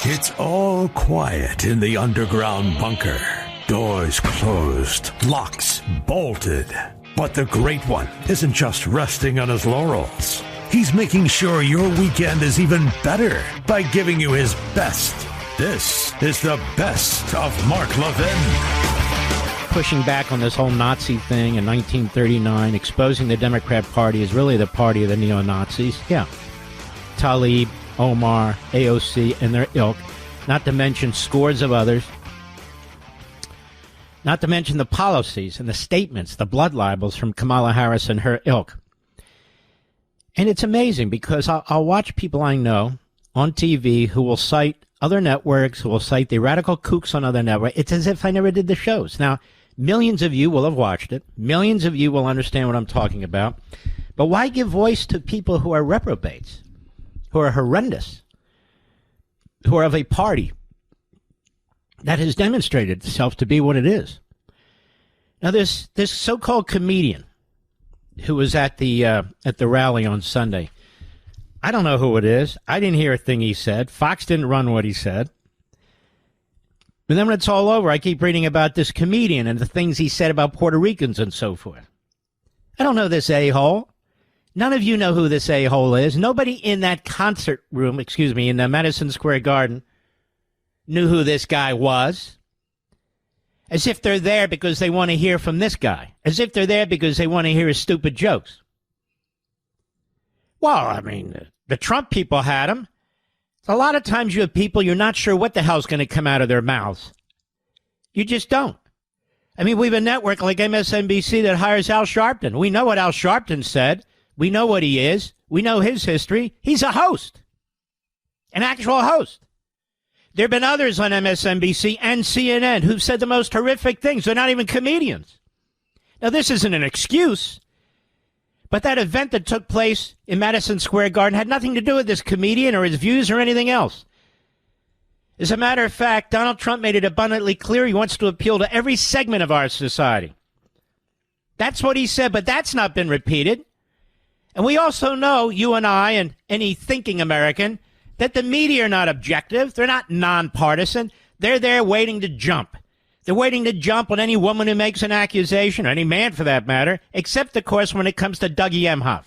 It's all quiet in the underground bunker. Doors closed, locks bolted. But the Great One isn't just resting on his laurels. He's making sure your weekend is even better by giving you his best. This is the best of Mark Levin. Pushing back on this whole Nazi thing in 1939, exposing the Democrat Party is really the party of the neo-Nazis. Yeah. Tlaib, Omar, AOC, and their ilk, not to mention scores of others, not to mention the policies and the statements, the blood libels from Kamala Harris and her ilk. And it's amazing because I'll watch people I know on TV who will cite other networks, who will cite the radical kooks on other networks. It's as if I never did the shows. Now, millions of you will have watched it. Millions of you will understand what I'm talking about. But why give voice to people who are reprobates, who are horrendous, who are of a party that has demonstrated itself to be what it is? Now, this so-called comedian who was at the rally on Sunday, I don't know who it is. I didn't hear a thing he said. Fox didn't run what he said. But then when it's all over, I keep reading about this comedian and the things he said about Puerto Ricans and so forth. I don't know this a-hole. None of you know who this a-hole is. Nobody in that concert room, in the Madison Square Garden, knew who this guy was. As if they're there because they want to hear from this guy. As if they're there because they want to hear his stupid jokes. Well, I mean, the Trump people had him. A lot of times you have people, you're not sure what the hell's going to come out of their mouths. You just don't. I mean, we have a network like MSNBC that hires Al Sharpton. We know what Al Sharpton said. We know what he is. We know his history. He's a host. An actual host. There have been others on MSNBC and CNN who've said the most horrific things. They're not even comedians. Now, this isn't an excuse, but that event that took place in Madison Square Garden had nothing to do with this comedian or his views or anything else. As a matter of fact, Donald Trump made it abundantly clear he wants to appeal to every segment of our society. That's what he said, but that's not been repeated. And we also know, you and I and any thinking American, that the media are not objective. They're not nonpartisan. They're there waiting to jump. They're waiting to jump on any woman who makes an accusation, or any man for that matter, except, of course, when it comes to Dougie Emhoff.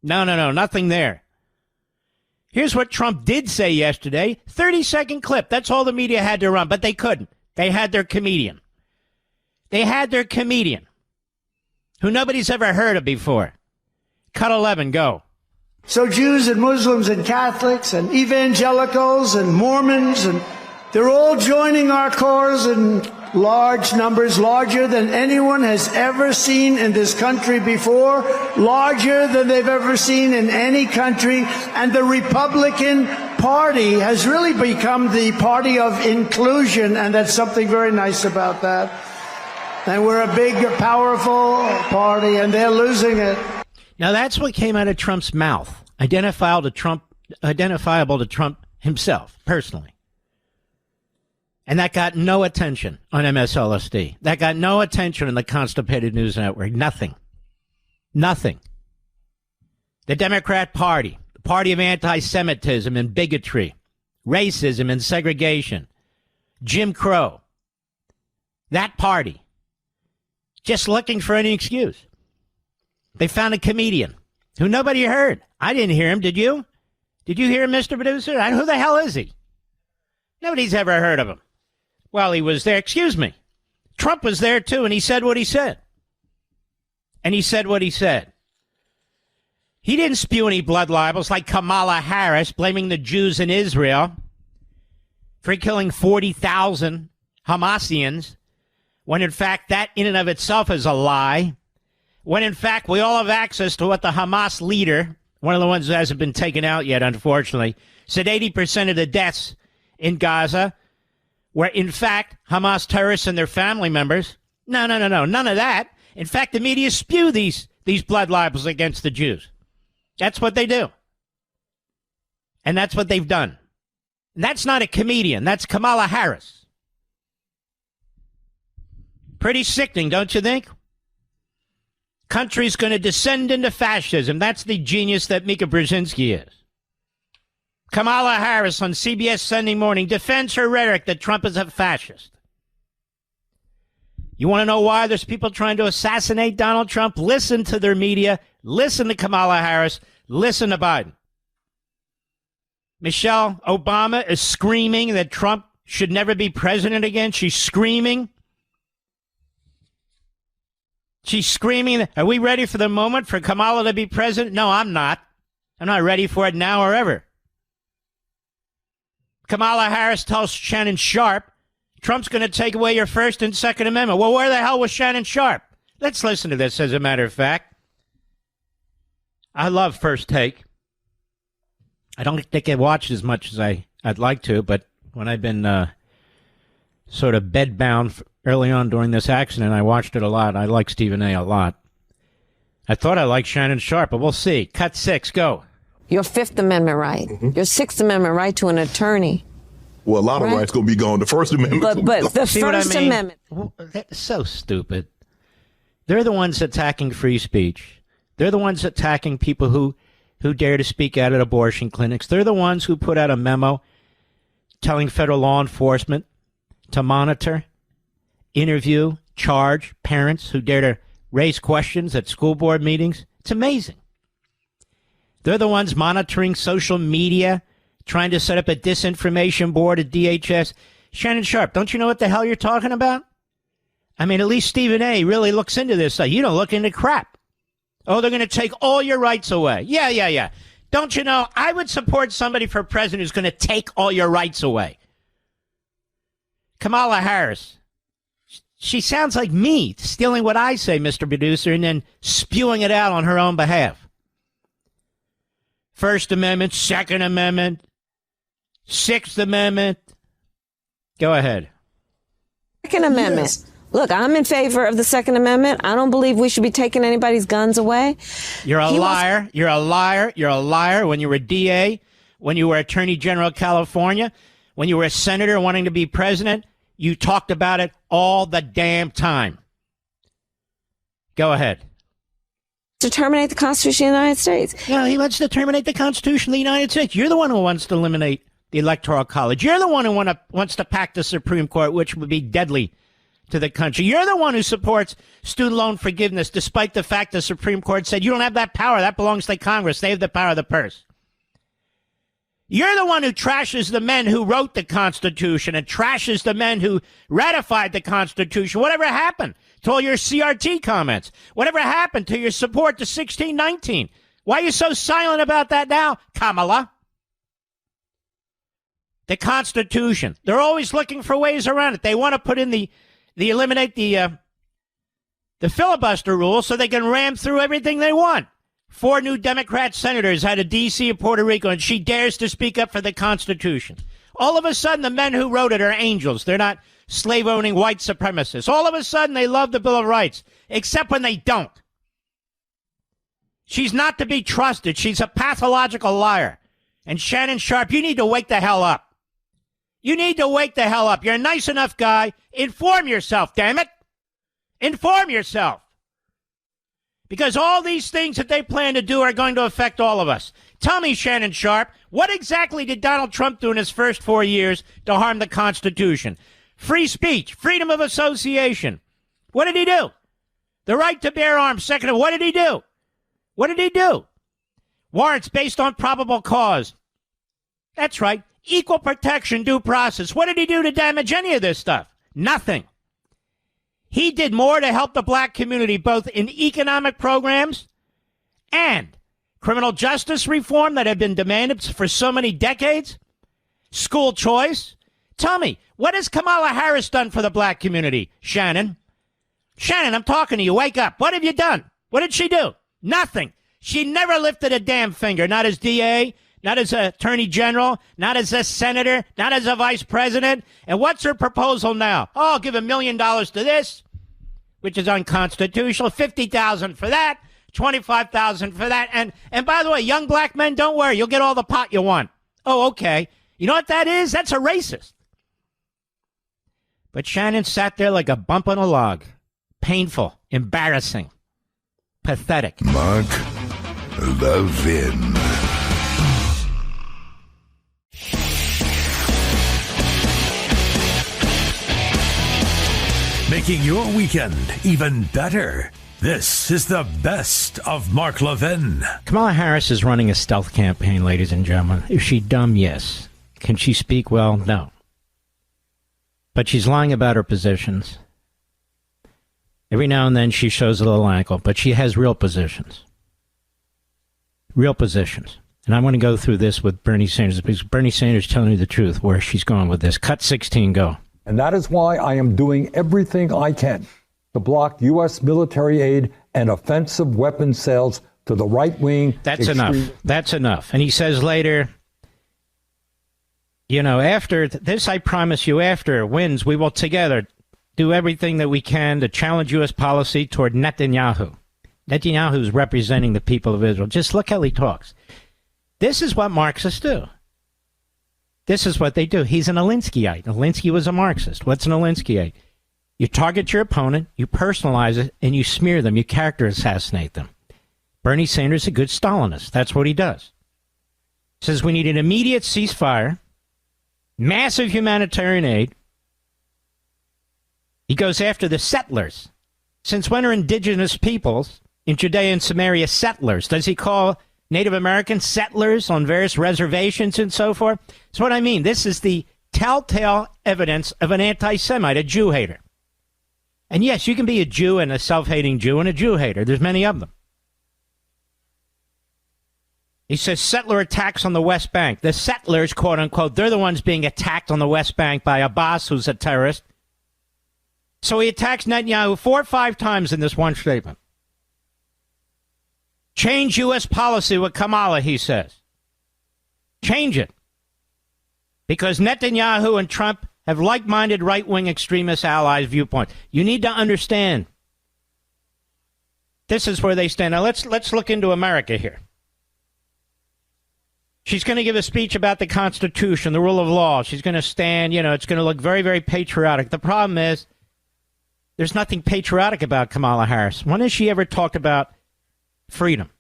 No, nothing there. Here's what Trump did say yesterday. 30-second clip. That's all the media had to run, but they couldn't. They had their comedian. They had their comedian, who nobody's ever heard of before. Cut 11, go. So Jews and Muslims and Catholics and evangelicals and Mormons, and they're all joining our cause in large numbers, larger than anyone has ever seen in this country before, larger than they've ever seen in any country. And the Republican Party has really become the party of inclusion, and that's something very nice about that. And we're a big, powerful party, and they're losing it. Now, that's what came out of Trump's mouth, identifiable to Trump himself, personally. And that got no attention on MSLSD. That got no attention on the Constipated News Network. Nothing. The Democrat Party, the party of anti-Semitism and bigotry, racism and segregation, Jim Crow, that party, just looking for any excuse. They found a comedian who nobody heard. I didn't hear him. Did you? Did you hear him, Mr. Producer? Who the hell is he? Nobody's ever heard of him. Well, he was there. Excuse me. Trump was there, too, and he said what he said. He didn't spew any blood libels like Kamala Harris blaming the Jews in Israel for killing 40,000 Hamasians, when, in fact, that in and of itself is a lie. When, in fact, we all have access to what the Hamas leader, one of the ones that hasn't been taken out yet, unfortunately, said 80% of the deaths in Gaza were, in fact, Hamas terrorists and their family members. No, none of that. In fact, the media spew these blood libels against the Jews. That's what they do. And that's what they've done. And that's not a comedian. That's Kamala Harris. Pretty sickening, don't you think? Country's going to descend into fascism. That's the genius that Mika Brzezinski is. Kamala Harris on CBS Sunday Morning defends her rhetoric that Trump is a fascist. You want to know why there's people trying to assassinate Donald Trump? Listen to their media. Listen to Kamala Harris. Listen to Biden. Michelle Obama is screaming that Trump should never be president again. She's screaming. She's screaming. Are we ready for the moment for Kamala to be president? No, I'm not. I'm not ready for it now or ever. Kamala Harris tells Shannon Sharp, Trump's going to take away your First and Second Amendment. Well, where the hell was Shannon Sharp? Let's listen to this, as a matter of fact. I love First Take. I don't think I watch as much as I'd like to, but when I've been sort of bedbound early on during this accident, I watched it a lot. I like Stephen A. a lot. I thought I liked Shannon Sharp, but we'll see. Cut 6, go. Your Fifth Amendment right, your Sixth Amendment right to an attorney. Well, a lot of rights going to be gone. The First Amendment. But the First Amendment. Well, that's so stupid. They're the ones attacking free speech. They're the ones attacking people who dare to speak out at abortion clinics. They're the ones who put out a memo telling federal law enforcement to monitor, interview, charge parents who dare to raise questions at school board meetings. It's amazing. They're the ones monitoring social media, trying to set up a disinformation board at DHS. Shannon Sharp, don't you know what the hell you're talking about? I mean, at least Stephen A. really looks into this stuff. You don't look into crap. Oh, they're going to take all your rights away. Yeah. Don't you know, I would support somebody for president who's going to take all your rights away. Kamala Harris, she sounds like me, stealing what I say, Mr. Producer, and then spewing it out on her own behalf. First Amendment, Second Amendment, Sixth Amendment. Go ahead. Second Amendment. Yes. Look, I'm in favor of the Second Amendment. I don't believe we should be taking anybody's guns away. You're a liar. You're a liar. You're a liar. When you were DA, when you were Attorney General of California, when you were a senator wanting to be president, you talked about it all the damn time. Go ahead. To terminate the Constitution of the United States. No, he wants to terminate the Constitution of the United States. You're the one who wants to eliminate the Electoral College. You're the one who wants to pack the Supreme Court, which would be deadly to the country. You're the one who supports student loan forgiveness, despite the fact the Supreme Court said you don't have that power. That belongs to Congress. They have the power of the purse. You're the one who trashes the men who wrote the Constitution and trashes the men who ratified the Constitution. Whatever happened to all your CRT comments? Whatever happened to your support to 1619? Why are you so silent about that now, Kamala? The Constitution. They're always looking for ways around it. They want to put in the eliminate the filibuster rule so they can ram through everything they want. 4 new Democrat senators out of D.C. and Puerto Rico, and she dares to speak up for the Constitution. All of a sudden, the men who wrote it are angels. They're not slave-owning white supremacists. All of a sudden, they love the Bill of Rights, except when they don't. She's not to be trusted. She's a pathological liar. And Shannon Sharp, you need to wake the hell up. You need to wake the hell up. You're a nice enough guy. Inform yourself, damn it. Inform yourself. Because all these things that they plan to do are going to affect all of us. Tell me, Shannon Sharp, what exactly did Donald Trump do in his first 4 years to harm the Constitution? Free speech, freedom of association. What did he do? The right to bear arms, Second. What did he do? What did he do? Warrants based on probable cause. That's right. Equal protection, due process. What did he do to damage any of this stuff? Nothing. He did more to help the black community, both in economic programs and criminal justice reform that have been demanded for so many decades. School choice. Tell me, what has Kamala Harris done for the black community, Shannon? Shannon, I'm talking to you. Wake up. What have you done? What did she do? Nothing. She never lifted a damn finger, not as DA, not as Attorney General, not as a senator, not as a vice president. And what's her proposal now? Oh, I'll give $1 million to this, which is unconstitutional, $50,000 for that, $25,000 for that. And by the way, young black men, don't worry, you'll get all the pot you want. Oh, okay. You know what that is? That's a racist. But Shannon sat there like a bump on a log. Painful, embarrassing, pathetic. Mark Levin. making your weekend even better. This is the best of Mark Levin. Kamala Harris is running a stealth campaign, ladies and gentlemen. Is she dumb? Yes. Can she speak well? No. But she's lying about her positions. Every now and then she shows a little ankle, but she has real positions. Real positions. And I want to go through this with Bernie Sanders, because Bernie Sanders is telling you the truth where she's going with this. Cut 16, go. And that is why I am doing everything I can to block U.S. military aid and offensive weapons sales to the right-wing. That's enough. That's enough. And he says later, you know, after this, I promise you, after wins, we will together do everything that we can to challenge U.S. policy toward Netanyahu. Netanyahu is representing the people of Israel. Just look how he talks. This is what Marxists do. This is what they do. He's an Alinskyite. Alinsky was a Marxist. What's an Alinskyite? You target your opponent, you personalize it, and you smear them. You character assassinate them. Bernie Sanders is a good Stalinist. That's what he does. Says we need an immediate ceasefire, massive humanitarian aid. He goes after the settlers. Since when are indigenous peoples in Judea and Samaria settlers? Does he call Native American settlers on various reservations and so forth? That's what I mean. This is the telltale evidence of an anti-Semite, a Jew hater. And yes, you can be a Jew and a self-hating Jew and a Jew hater. There's many of them. He says settler attacks on the West Bank. The settlers, quote unquote, they're the ones being attacked on the West Bank by Abbas, who's a terrorist. So he attacks Netanyahu 4 or 5 times in this one statement. Change U.S. policy with Kamala, he says. Change it. Because Netanyahu and Trump have like-minded right-wing extremist allies' viewpoint. You need to understand. This is where they stand. Now let's look into America here. She's going to give a speech about the Constitution, the rule of law. She's going to stand, you know, it's going to look very, very patriotic. The problem is there's nothing patriotic about Kamala Harris. When has she ever talked about freedom?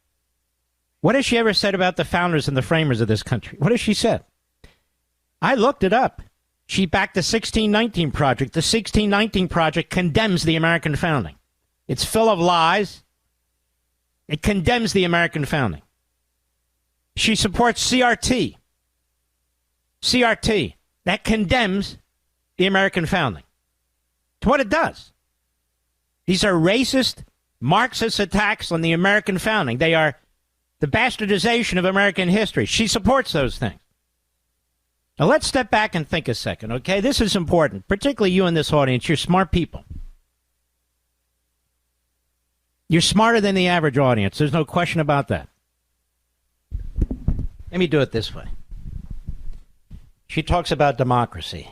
What has she ever said about the founders and the framers of this country? What has she said? I looked it up. She backed the 1619 Project. The 1619 Project condemns the American founding. It's full of lies. It condemns the American founding. She supports CRT. CRT. That condemns the American founding. It's what it does. These are racist, Marxist attacks on the American founding. They are the bastardization of American history. She supports those things. Now, let's step back and think a second, okay? This is important, particularly you in this audience. You're smart people. You're smarter than the average audience. There's no question about that. Let me do it this way. She talks about democracy.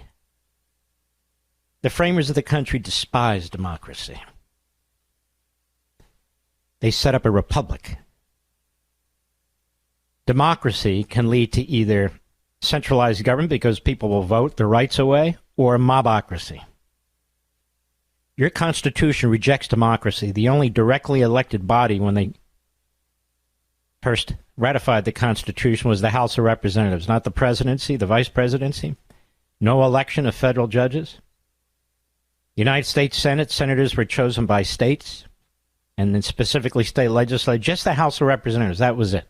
The framers of the country despise democracy. They set up a republic. Democracy can lead to either centralized government because people will vote their rights away, or mobocracy. Your Constitution rejects democracy. The only directly elected body when they first ratified the Constitution was the House of Representatives, not the presidency, the vice presidency. No election of federal judges. United States Senate, senators were chosen by states, and then specifically state legislatures, just the House of Representatives. That was it.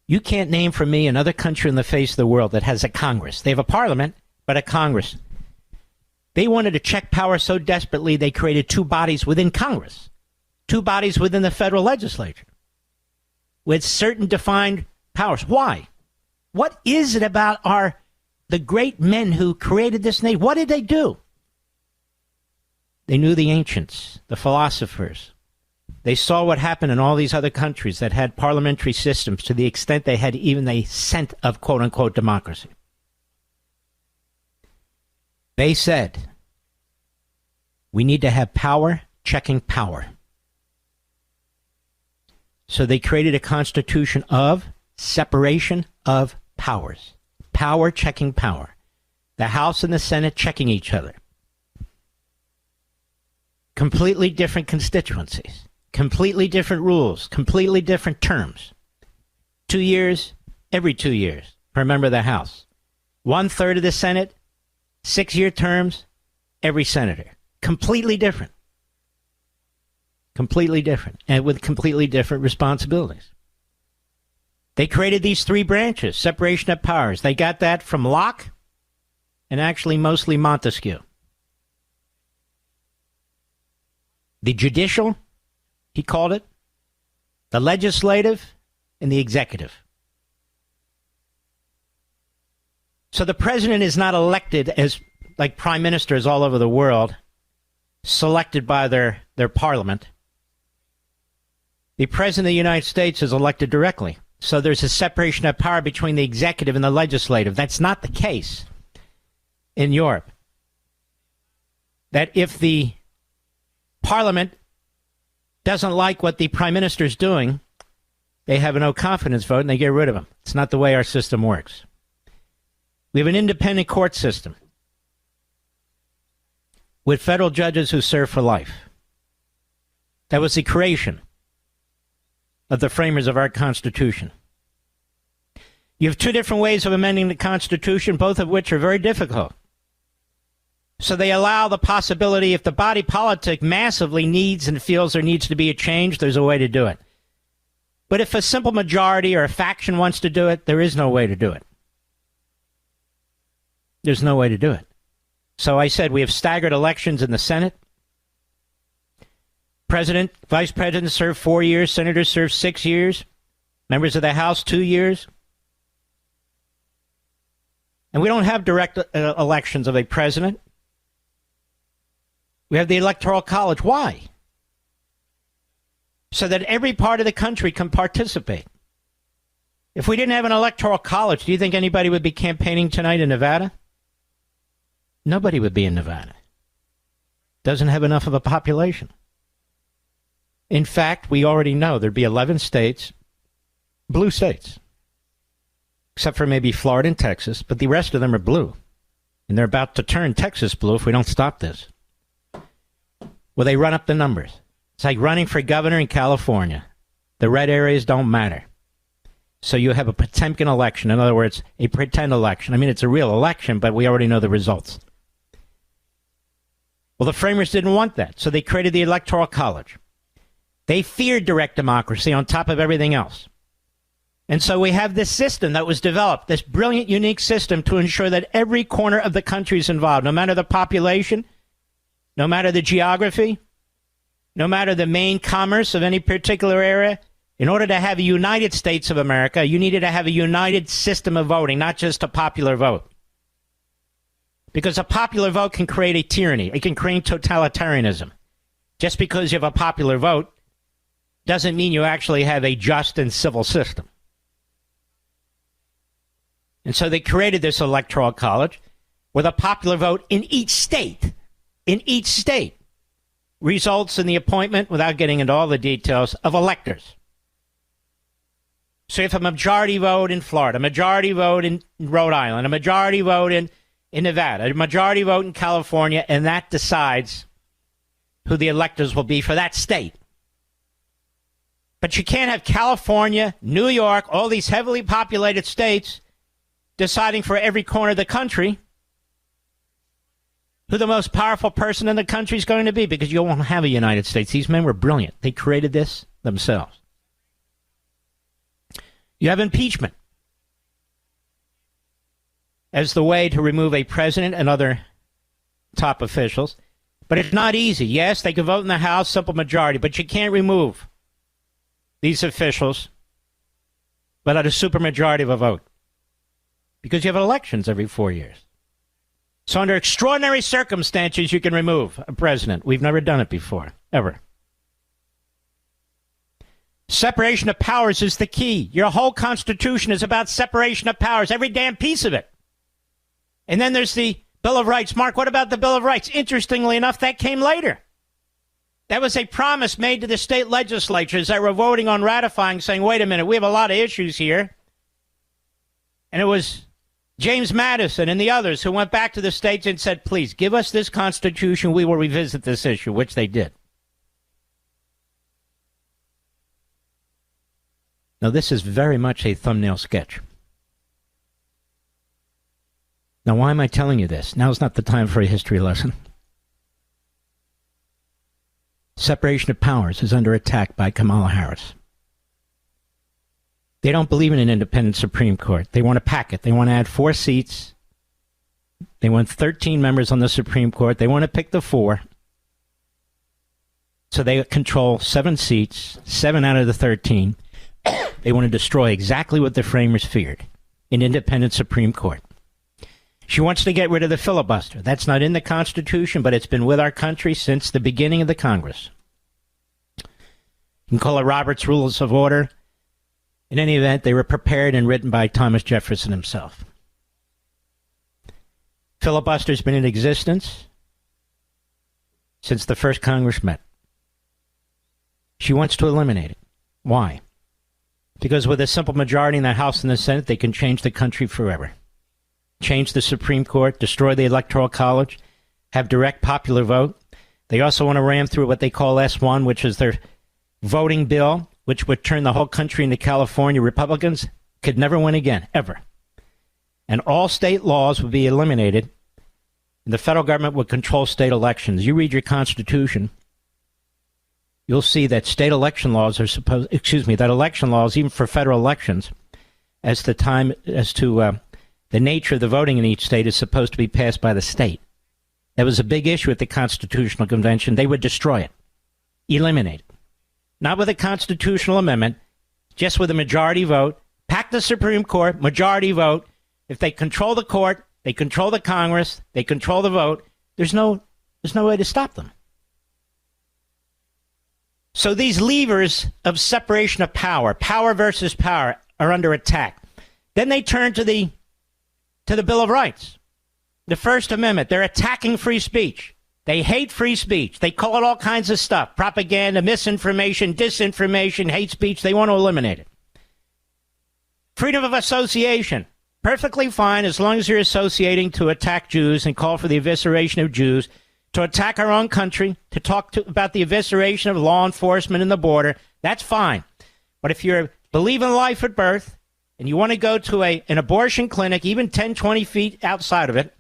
You can't name for me another country in the face of the world that has a Congress. They have a parliament, but a Congress. They wanted to check power so desperately they created 2 bodies within Congress, 2 bodies within the federal legislature, with certain defined powers. Why? What is it about the great men who created this nation? What did they do? They knew the ancients, the philosophers. They saw what happened in all these other countries that had parliamentary systems to the extent they had even a scent of quote-unquote democracy. They said, we need to have power checking power. So they created a constitution of separation of powers. Power checking power. The House and the Senate checking each other. Completely different constituencies. Completely different rules. Completely different terms. 2 years, every 2 years, per member of the House. 1/3 of the Senate, 6-year terms. every senator. Completely different. Completely different. And with completely different responsibilities. They created these three branches, separation of powers. They got that from Locke and actually mostly Montesquieu. The judicial, he called it, the legislative, and the executive. So the president is not elected as like prime ministers all over the world, selected by their parliament. The president of the United States is elected directly. So there's a separation of power between the executive and the legislative. That's not the case in Europe. That if the parliament doesn't like what the prime minister is doing, they have a no confidence vote and they get rid of him. It's not the way our system works. We have an independent court system with federal judges who serve for life. That was the creation of the framers of our Constitution. You have two different ways of amending the Constitution, both of which are very difficult. So they allow the possibility, if the body politic massively needs and feels there needs to be a change, there's a way to do it. But if a simple majority or a faction wants to do it, there is no way to do it. There's no way to do it. So I said we have staggered elections in the Senate. President, vice president serve 4 years. Senators serve 6 years. Members of the House, 2 years. And we don't have direct elections of a president. We have the Electoral College. Why? So that every part of the country can participate. If we didn't have an Electoral College, do you think anybody would be campaigning tonight in Nevada? Nobody would be in Nevada. Doesn't have enough of a population. In fact, we already know there'd be 11 states, blue states, except for maybe Florida and Texas, but the rest of them are blue. And they're about to turn Texas blue if we don't stop this. Well, they run up the numbers. It's like running for governor in California. The red areas don't matter. So you have a Potemkin election. In other words, a pretend election. I mean, it's a real election, but we already know the results. Well, the framers didn't want that, so they created the Electoral College. They feared direct democracy on top of everything else. And so we have this system that was developed, this brilliant, unique system to ensure that every corner of the country is involved, no matter the population, no matter the geography, no matter the main commerce of any particular area. In order to have a United States of America, you needed to have a united system of voting, not just a popular vote. Because a popular vote can create a tyranny. It can create totalitarianism. Just because you have a popular vote doesn't mean you actually have a just and civil system. And so they created this Electoral College with a popular vote in each state. In each state. Results in the appointment, without getting into all the details, of electors. So if a majority vote in Florida, a majority vote in Rhode Island, a majority vote in Nevada, a majority vote in California, and that decides who the electors will be for that state. But you can't have California, New York, all these heavily populated states deciding for every corner of the country who the most powerful person in the country is going to be, because you won't have a United States. These men were brilliant. They created this themselves. You have impeachment as the way to remove a president and other top officials. But it's not easy. Yes, they can vote in the House, simple majority, but you can't remove these officials without a supermajority of a vote, because you have elections every 4 years. So under extraordinary circumstances, you can remove a president. We've never done it before, ever. Separation of powers is the key. Your whole Constitution is about separation of powers, every damn piece of it. And then there's the Bill of Rights. Mark, what about the Bill of Rights? Interestingly enough, that came later. That was a promise made to the state legislatures that were voting on ratifying, saying, wait a minute, we have a lot of issues here. And it was James Madison and the others who went back to the states and said, please, give us this Constitution. We will revisit this issue, which they did. Now, this is very much a thumbnail sketch. Now, why am I telling you this? Now's not the time for a history lesson. Separation of powers is under attack by Kamala Harris. They don't believe in an independent Supreme Court. They want to pack it. They want to add 4 seats. They want 13 members on the Supreme Court. They want to pick the 4. So they control 7 seats, 7 out of the 13. They want to destroy exactly what the framers feared, an independent Supreme Court. She wants to get rid of the filibuster. That's not in the Constitution, but it's been with our country since the beginning of the Congress. You can call it Robert's Rules of Order. In any event, they were prepared and written by Thomas Jefferson himself. Filibuster's been in existence since the first Congress met. She wants to eliminate it. Why? Because with a simple majority in the House and the Senate, they can change the country forever. Change the Supreme Court, destroy the Electoral College, have direct popular vote. They also want to ram through what they call S1, which is their voting bill, which would turn the whole country into California. Republicans could never win again, ever. And all state laws would be eliminated, and the federal government would control state elections. You read your Constitution, you'll see that state election laws are that election laws, even for federal elections, as to the nature of the voting in each state is supposed to be passed by the state. That was a big issue at the Constitutional Convention. They would destroy it, eliminate it. Not with a constitutional amendment, just with a majority vote. Pack the Supreme Court, majority vote. If they control the court, they control the Congress, they control the vote, there's no way to stop them. So these levers of separation of power, power versus power, are under attack. Then they turn to the Bill of Rights, the First Amendment. They're attacking free speech. They hate free speech. They call it all kinds of stuff, propaganda, misinformation, disinformation, hate speech. They want to eliminate it. Freedom of association, perfectly fine as long as you're associating to attack Jews and call for the evisceration of Jews, to attack our own country, to talk about the evisceration of law enforcement and the border. That's fine. But if you believe in life at birth and you want to go to an abortion clinic, even 10, 20 feet outside of it,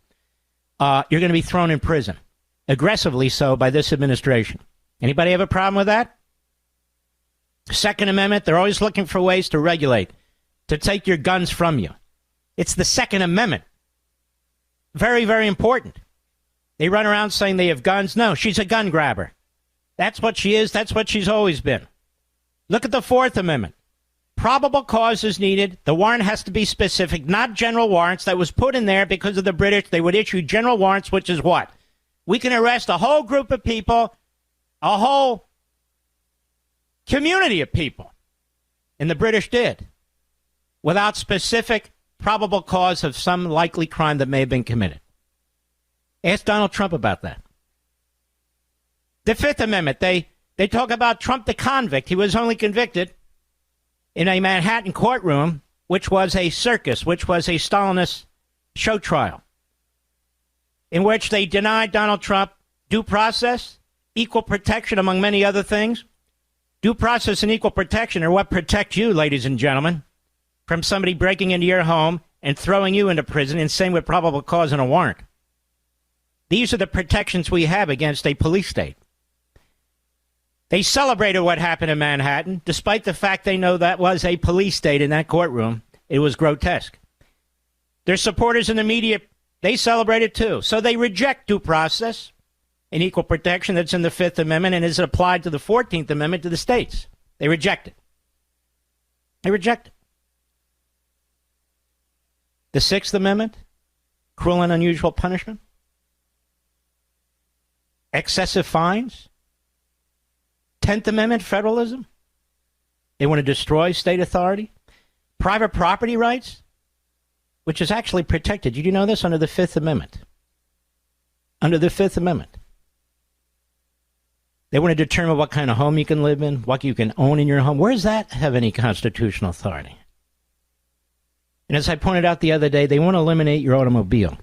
you're going to be thrown in prison. Aggressively so by this administration. Anybody have a problem with that? Second Amendment, they're always looking for ways to regulate, to take your guns from you. It's the Second Amendment. Very, very important. They run around saying they have guns. No, she's a gun grabber. That's what she is. That's what she's always been. Look at the Fourth Amendment. Probable cause is needed. The warrant has to be specific, not general warrants. That was put in there because of the British. They would issue general warrants, which is what? We can arrest a whole group of people, a whole community of people. And the British did, without specific probable cause of some likely crime that may have been committed. Ask Donald Trump about that. The Fifth Amendment, they talk about Trump the convict. He was only convicted in a Manhattan courtroom, which was a circus, which was a Stalinist show trial, in which they denied Donald Trump due process, equal protection, among many other things. Due process and equal protection are what protect you, ladies and gentlemen, from somebody breaking into your home and throwing you into prison, and same with probable cause and a warrant. These are the protections we have against a police state. They celebrated what happened in Manhattan, despite the fact they know that was a police state in that courtroom. It was grotesque. Their supporters in the media, they celebrate it too. So they reject due process and equal protection that's in the Fifth Amendment and is applied to the 14th Amendment to the states. They reject it. They reject it. The Sixth Amendment, cruel and unusual punishment, excessive fines, 10th Amendment, federalism. They want to destroy state authority, private property rights, which is actually protected. Did you know this? Under the Fifth Amendment. Under the Fifth Amendment. They want to determine what kind of home you can live in, what you can own in your home. Where does that have any constitutional authority? And as I pointed out the other day, they want to eliminate your automobile.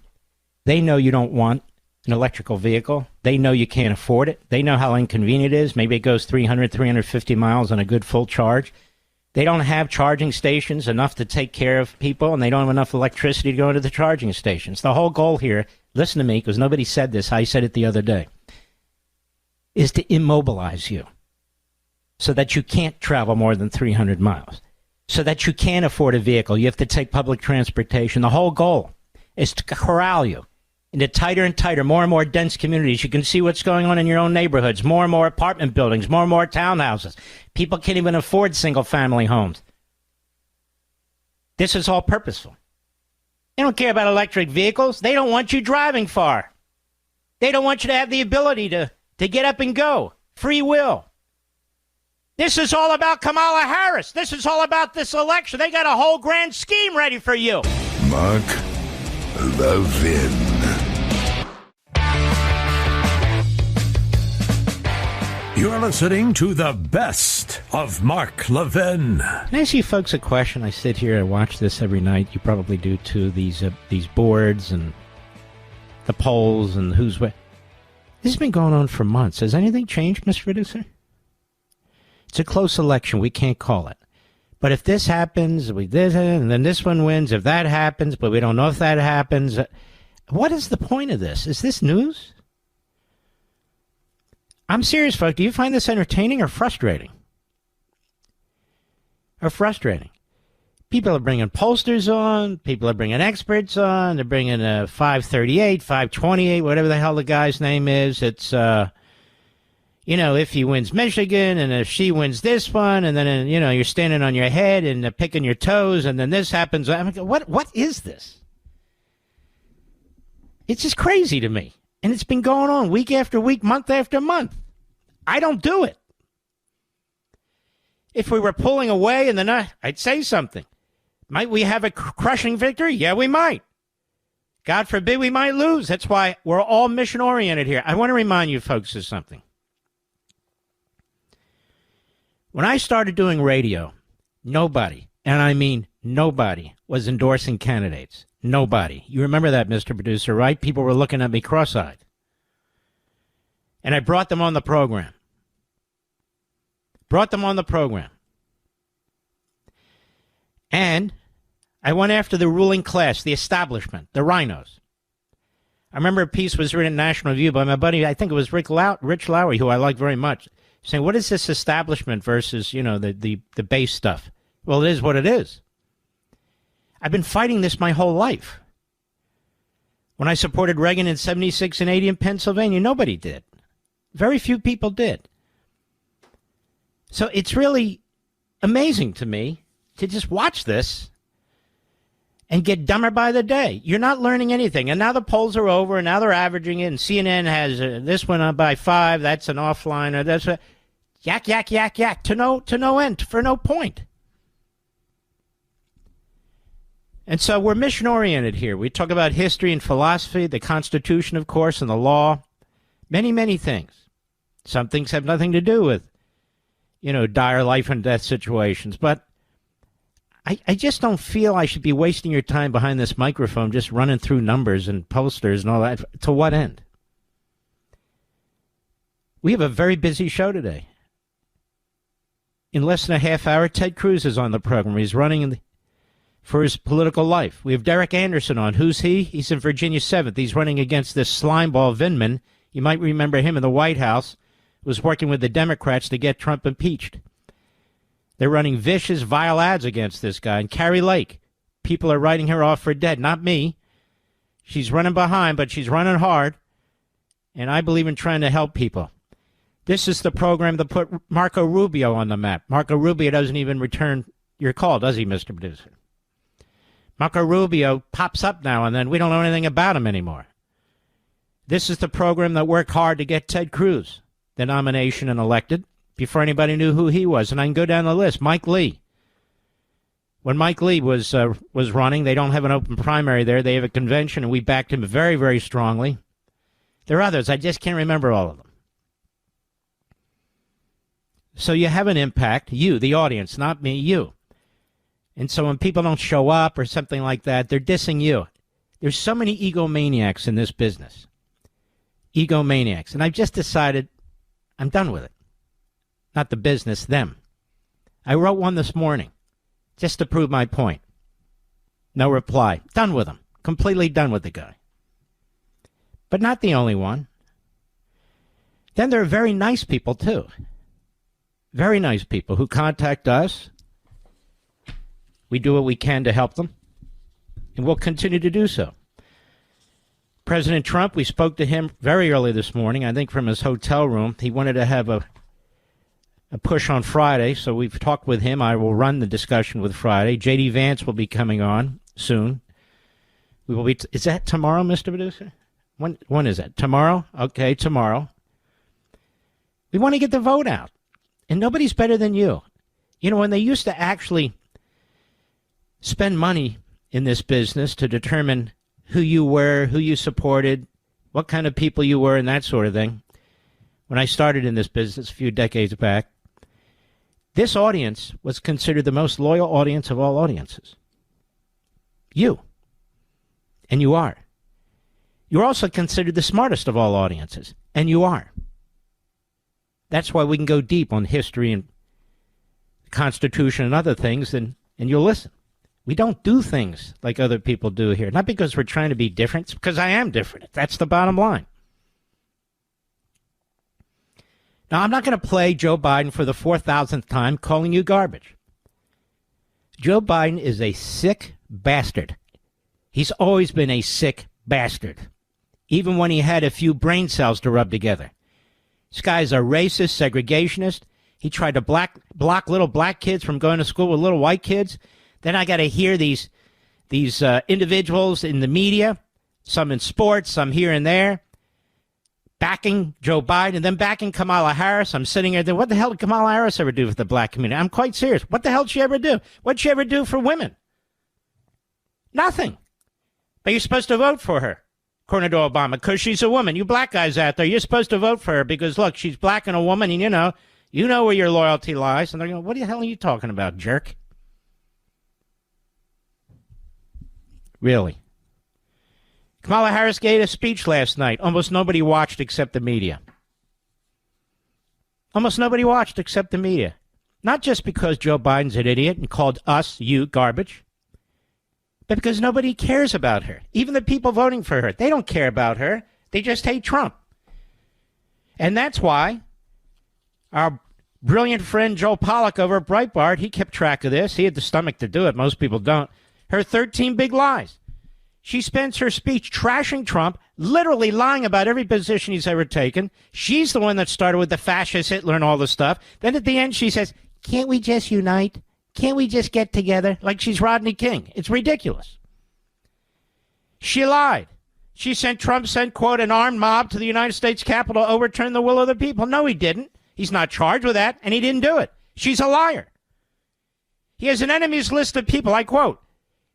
They know you don't want an electrical vehicle. They know you can't afford it. They know how inconvenient it is. Maybe it goes 300, 350 miles on a good full charge. They don't have charging stations enough to take care of people, and they don't have enough electricity to go into the charging stations. The whole goal here, listen to me, because nobody said this. I said it the other day. is to immobilize you so that you can't travel more than 300 miles, so that you can't afford a vehicle. You have to take public transportation. The whole goal is to corral you into tighter and tighter, more and more dense communities. You can see what's going on in your own neighborhoods, more and more apartment buildings, more and more townhouses. People can't even afford single-family homes. This is all purposeful. They don't care about electric vehicles. They don't want you driving far. They don't want you to have the ability to get up and go. Free will. This is all about Kamala Harris. This is all about this election. They got a whole grand scheme ready for you. Mark Levin. You're listening to the best of Mark Levin. Can I ask you folks a question? I sit here and watch this every night. You probably do too. These boards and the polls and who's what. This has been going on for months. Has anything changed, Mr. Producer? It's a close election. We can't call it. But if this happens, we did it, and then this one wins. If that happens, but we don't know if that happens. What is the point of this? Is this news? I'm serious, folks. Do you find this entertaining or frustrating? People are bringing pollsters on. People are bringing experts on. They're bringing 538, 528, whatever the hell the guy's name is. It's, if he wins Michigan and if she wins this one, and then, you're standing on your head and picking your toes, and then this happens. I'm like, what is this? It's just crazy to me. And it's been going on week after week, month after month. I don't do it. If we were pulling away in the night, I'd say something. Might we have a crushing victory? Yeah, we might. God forbid we might lose. That's why we're all mission-oriented here. I want to remind you folks of something. When I started doing radio, nobody, and I mean nobody, was endorsing candidates. Nobody. You remember that, Mr. Producer, right? People were looking at me cross-eyed. And I brought them on the program. And I went after the ruling class, the establishment, the rhinos. I remember a piece was written in National Review by my buddy, I think it was Rich Lowry, who I like very much, saying, what is this establishment versus, the base stuff? Well, it is what it is. I've been fighting this my whole life. When I supported Reagan in 76 and 80 in Pennsylvania, nobody did. Very few people did. So it's really amazing to me to just watch this and get dumber by the day. You're not learning anything. And now the polls are over, and now they're averaging it, and CNN has this one up by 5, that's an offline, or that's a yak, yak, yak, yak, to no end, for no point. And so we're mission-oriented here. We talk about history and philosophy, the Constitution, of course, and the law, many, many things. Some things have nothing to do with, dire life and death situations. But I just don't feel I should be wasting your time behind this microphone just running through numbers and posters and all that. To what end? We have a very busy show today. In less than a half hour, Ted Cruz is on the program. He's running for his political life. We have Derek Anderson on. Who's he? He's in Virginia 7th. He's running against this slimeball Vindman. You might remember him in the White House. Was working with the Democrats to get Trump impeached. They're running vicious, vile ads against this guy. And Carrie Lake, people are writing her off for dead. Not me. She's running behind, but she's running hard. And I believe in trying to help people. This is the program that put Marco Rubio on the map. Marco Rubio doesn't even return your call, does he, Mr. Producer? Marco Rubio pops up now and then. We don't know anything about him anymore. This is the program that worked hard to get Ted Cruz the nomination and elected before anybody knew who he was. And I can go down the list. Mike Lee. When Mike Lee was running, they don't have an open primary there. They have a convention, and we backed him very, very strongly. There are others. I just can't remember all of them. So you have an impact. You, the audience, not me, you. And so when people don't show up or something like that, they're dissing you. There's so many egomaniacs in this business. Egomaniacs. And I've just decided I'm done with it. Not the business, them. I wrote one this morning just to prove my point. No reply. Done with him. Completely done with the guy. But not the only one. Then there are very nice people, too. Very nice people who contact us. We do what we can to help them, and we'll continue to do so. President Trump, we spoke to him very early this morning, I think from his hotel room. He wanted to have a push on Friday, so we've talked with him. I will run the discussion with Friday. J.D. Vance will be coming on soon. We will be. Is that tomorrow, Mr. Producer? When is that? Tomorrow? Okay, tomorrow. We want to get the vote out, and nobody's better than you. You know, when they used to actually spend money in this business to determine who you were, who you supported, what kind of people you were, and that sort of thing, when I started in this business a few decades back, this audience was considered the most loyal audience of all audiences. You. And you are. You're also considered the smartest of all audiences. And you are. That's why we can go deep on history and the Constitution and other things, and you'll listen. We don't do things like other people do here. Not because we're trying to be different. It's because I am different. That's the bottom line. Now, I'm not going to play Joe Biden for the 4,000th time calling you garbage. Joe Biden is a sick bastard. He's always been a sick bastard, even when he had a few brain cells to rub together. This guy's a racist, segregationist. He tried to block little black kids from going to school with little white kids. Then I got to hear these individuals in the media, some in sports, some here and there, backing Joe Biden and then backing Kamala Harris. I'm sitting there, what the hell did Kamala Harris ever do for the black community? I'm quite serious. What the hell did she ever do? What did she ever do for women? Nothing. But you're supposed to vote for her, according to Obama, because she's a woman. You black guys out there, you're supposed to vote for her because, look, she's black and a woman, and you know where your loyalty lies. And they're going, what the hell are you talking about, jerk? Really. Kamala Harris gave a speech last night. Almost nobody watched except the media. Almost nobody watched except the media. Not just because Joe Biden's an idiot and called us, you, garbage, but because nobody cares about her. Even the people voting for her, they don't care about her. They just hate Trump. And that's why our brilliant friend Joe Pollack over at Breitbart, he kept track of this. He had the stomach to do it. Most people don't. Her 13 big lies. She spends her speech trashing Trump, literally lying about every position he's ever taken. She's the one that started with the fascist Hitler and all this stuff. Then at the end she says, can't we just unite? Can't we just get together? Like she's Rodney King. It's ridiculous. She lied. She sent quote, an armed mob to the United States Capitol to overturn the will of the people. No, he didn't. He's not charged with that, and he didn't do it. She's a liar. He has an enemies list of people, I quote,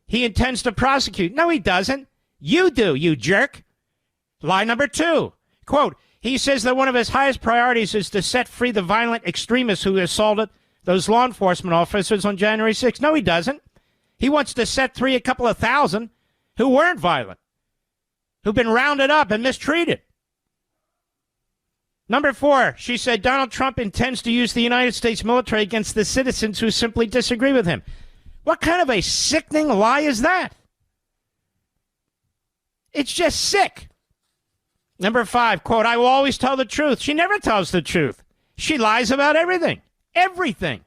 he intends to prosecute. No, he doesn't. You do, you jerk. Lie number 2. Quote, he says that one of his highest priorities is to set free the violent extremists who assaulted those law enforcement officers on January 6th. No, he doesn't. He wants to set free a couple of thousand who weren't violent, who've been rounded up and mistreated. Number 4, she said Donald Trump intends to use the United States military against the citizens who simply disagree with him. What kind of a sickening lie is that? It's just sick. Number 5, quote, I will always tell the truth. She never tells the truth. She lies about everything. Everything.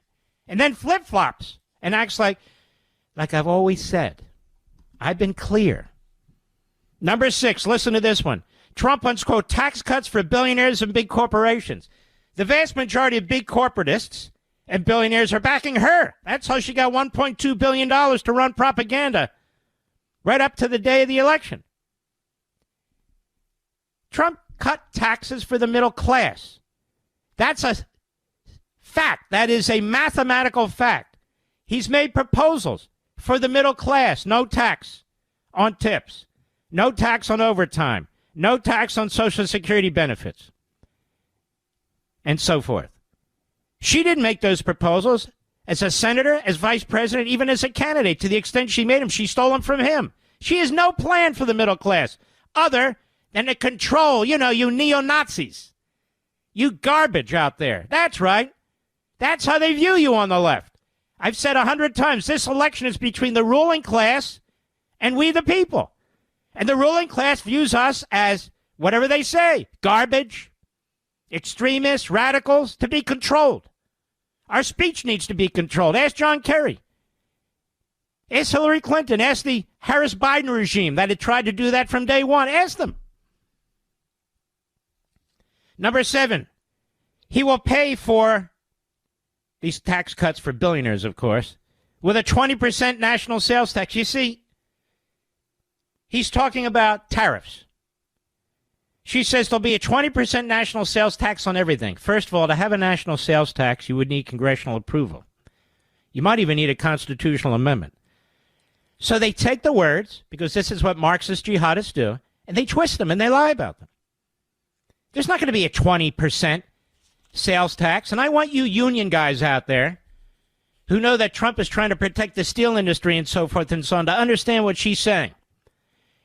And then flip-flops and acts like I've always said. I've been clear. Number 6, listen to this one. Trump wants, quote, tax cuts for billionaires and big corporations. The vast majority of big corporatists and billionaires are backing her. That's how she got $1.2 billion to run propaganda right up to the day of the election. Trump cut taxes for the middle class. That's a fact. That is a mathematical fact. He's made proposals for the middle class. No tax on tips. No tax on overtime. No tax on Social Security benefits. And so forth. She didn't make those proposals as a senator, as vice president, even as a candidate. To the extent she made them, she stole them from him. She has no plan for the middle class other than to control, you neo-Nazis. You garbage out there. That's right. That's how they view you on the left. I've said 100 times, this election is between the ruling class and we the people. And the ruling class views us as whatever they say, garbage, extremists, radicals, to be controlled. Our speech needs to be controlled. Ask John Kerry. Ask Hillary Clinton. Ask the Harris-Biden regime that had tried to do that from day one. Ask them. Number 7, he will pay for these tax cuts for billionaires, of course, with a 20% national sales tax. You see, he's talking about tariffs. She says there'll be a 20% national sales tax on everything. First of all, to have a national sales tax, you would need congressional approval. You might even need a constitutional amendment. So they take the words, because this is what Marxist jihadists do, and they twist them and they lie about them. There's not going to be a 20% sales tax. And I want you union guys out there who know that Trump is trying to protect the steel industry and so forth and so on to understand what she's saying.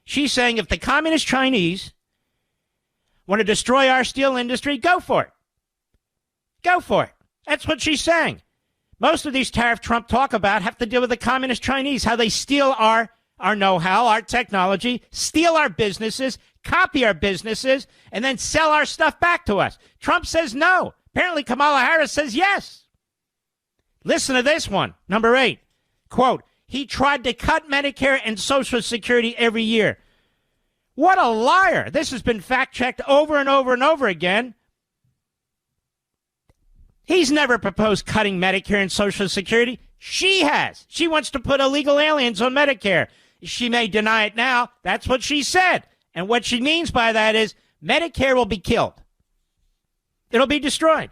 She's saying if the communist Chinese want to destroy our steel industry, go for it. Go for it. That's what she's saying. Most of these tariff Trump talk about have to do with the communist Chinese, how they steal our know-how, our technology, steal our businesses, copy our businesses, and then sell our stuff back to us. Trump says no. Apparently Kamala Harris says yes. Listen to this one. Number 8, quote, he tried to cut Medicare and Social Security every year. What a liar. This has been fact-checked over and over and over again. He's never proposed cutting Medicare and Social Security. She has. She wants to put illegal aliens on Medicare. She may deny it now. That's what she said. And what she means by that is Medicare will be killed. It'll be destroyed.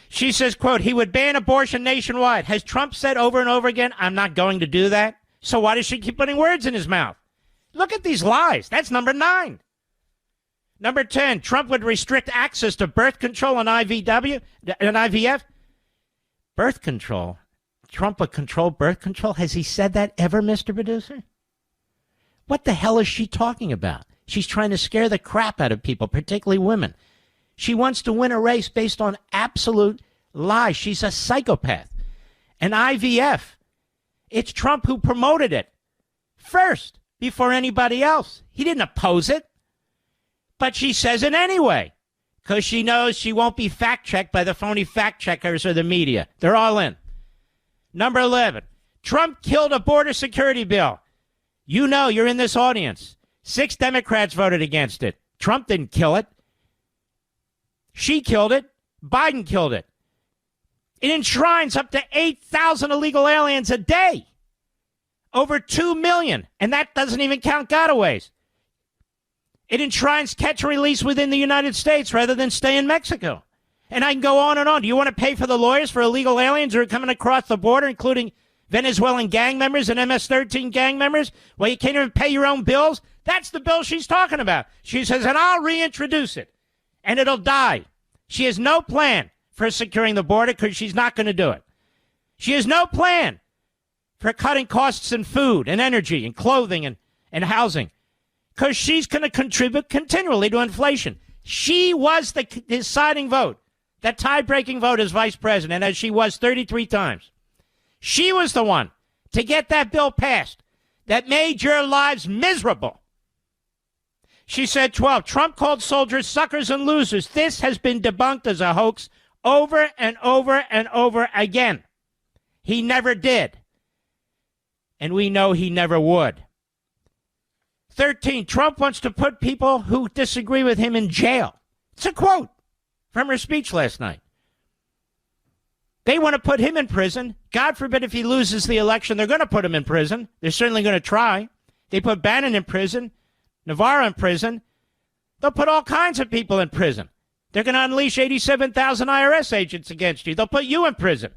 She says, quote, he would ban abortion nationwide. Has Trump said over and over again, I'm not going to do that? So why does she keep putting words in his mouth? Look at these lies. That's number 9. Number 10, Trump would restrict access to birth control and IVF. Birth control. Trump would control birth control. Has he said that ever, Mr. Producer? What the hell is she talking about? She's trying to scare the crap out of people, particularly women. She wants to win a race based on absolute lies. She's a psychopath. And IVF, it's Trump who promoted it first before anybody else. He didn't oppose it. But she says it anyway, because she knows she won't be fact-checked by the phony fact-checkers or the media. They're all in. Number 11, Trump killed a border security bill. You know, you're in this audience. 6 Democrats voted against it. Trump didn't kill it. She killed it. Biden killed it. It enshrines up to 8,000 illegal aliens a day. Over 2 million. And that doesn't even count gotaways. It enshrines catch and release within the United States rather than stay in Mexico. And I can go on and on. Do you want to pay for the lawyers for illegal aliens who are coming across the border, including Venezuelan gang members and MS-13 gang members? Well, you can't even pay your own bills? That's the bill she's talking about. She says, and I'll reintroduce it, and it'll die. She has no plan for securing the border because she's not going to do it. She has no plan for cutting costs in food and energy and clothing and housing, because she's going to contribute continually to inflation. She was the deciding vote, that tie-breaking vote as vice president, as she was 33 times. She was the one to get that bill passed that made your lives miserable. She said 12, Trump called soldiers suckers and losers. This has been debunked as a hoax over and over and over again. He never did. And we know he never would. 13, Trump wants to put people who disagree with him in jail. It's a quote from her speech last night. They want to put him in prison. God forbid if he loses the election, they're going to put him in prison. They're certainly going to try. They put Bannon in prison, Navarro in prison. They'll put all kinds of people in prison. They're going to unleash 87,000 IRS agents against you. They'll put you in prison.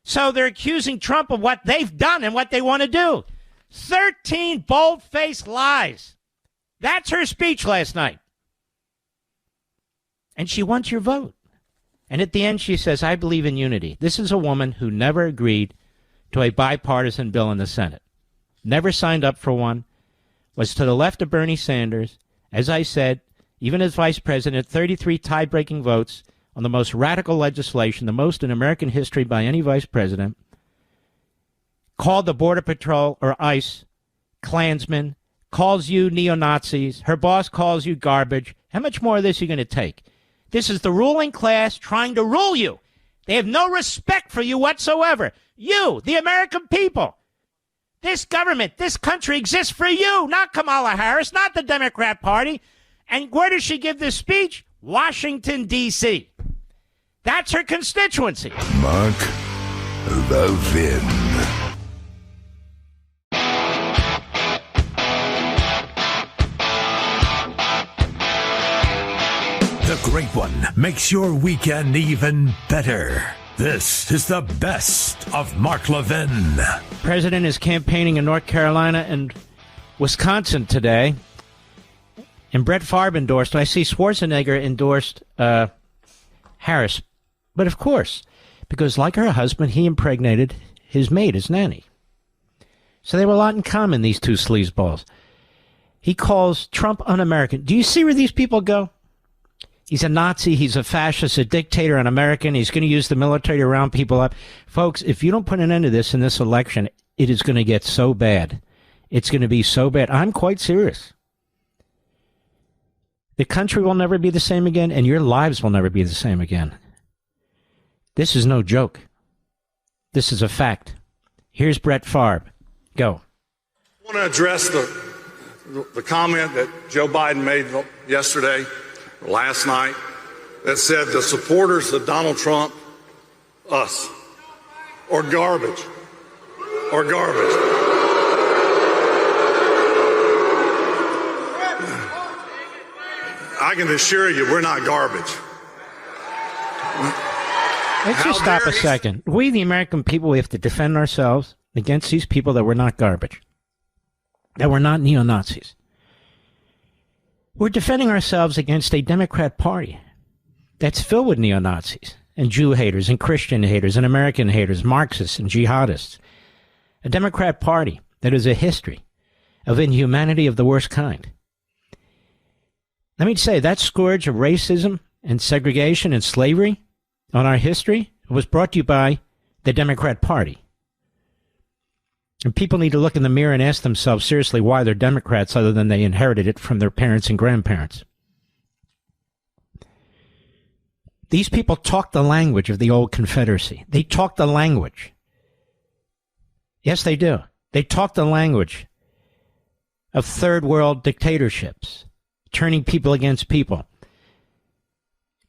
So they're accusing Trump of what they've done and what they want to do. 13 bold-faced lies. That's her speech last night. And she wants your vote. And at the end, she says, I believe in unity. This is a woman who never agreed to a bipartisan bill in the Senate. Never signed up for one. Was to the left of Bernie Sanders. As I said, even as vice president, 33 tie-breaking votes on the most radical legislation, the most in American history by any vice president. Called the Border Patrol, or ICE, Klansmen, calls you neo-Nazis. Her boss calls you garbage. How much more of this are you going to take? This is the ruling class trying to rule you. They have no respect for you whatsoever. You, the American people. This government, this country exists for you, not Kamala Harris, not the Democrat Party. And where does she give this speech? Washington, D.C. That's her constituency. Mark Levin. The Great One makes your weekend even better. This is the best of Mark Levin. President is campaigning in North Carolina and Wisconsin today. And Brett Favre endorsed. I see Schwarzenegger endorsed Harris. But of course, because like her husband, he impregnated his maid, his nanny. So they have a lot in common, these two sleazeballs. He calls Trump un-American. Do you see where these people go? He's a Nazi, he's a fascist, a dictator, an American. He's going to use the military to round people up. Folks, if you don't put an end to this in this election, it is going to get so bad. It's going to be so bad. I'm quite serious. The country will never be the same again, and your lives will never be the same again. This is no joke. This is a fact. Here's Brett Favre. Go. I want to address the comment that Joe Biden made yesterday, or last night, that said the supporters of Donald Trump, us, are garbage. Or garbage. I can assure you we're not garbage. Let's just stop a second. We, the American people, we have to defend ourselves against these people that were not garbage, that were not neo-Nazis. We're defending ourselves against a Democrat Party that's filled with neo-Nazis and Jew haters and Christian haters and American haters, Marxists and jihadists. A Democrat Party that is a history of inhumanity of the worst kind. Let me say, that scourge of racism and segregation and slavery on our history was brought to you by the Democrat Party. And people need to look in the mirror and ask themselves seriously why they're Democrats other than they inherited it from their parents and grandparents. These people talk the language of the old Confederacy. They talk the language. Yes, they do. They talk the language of third world dictatorships, turning people against people.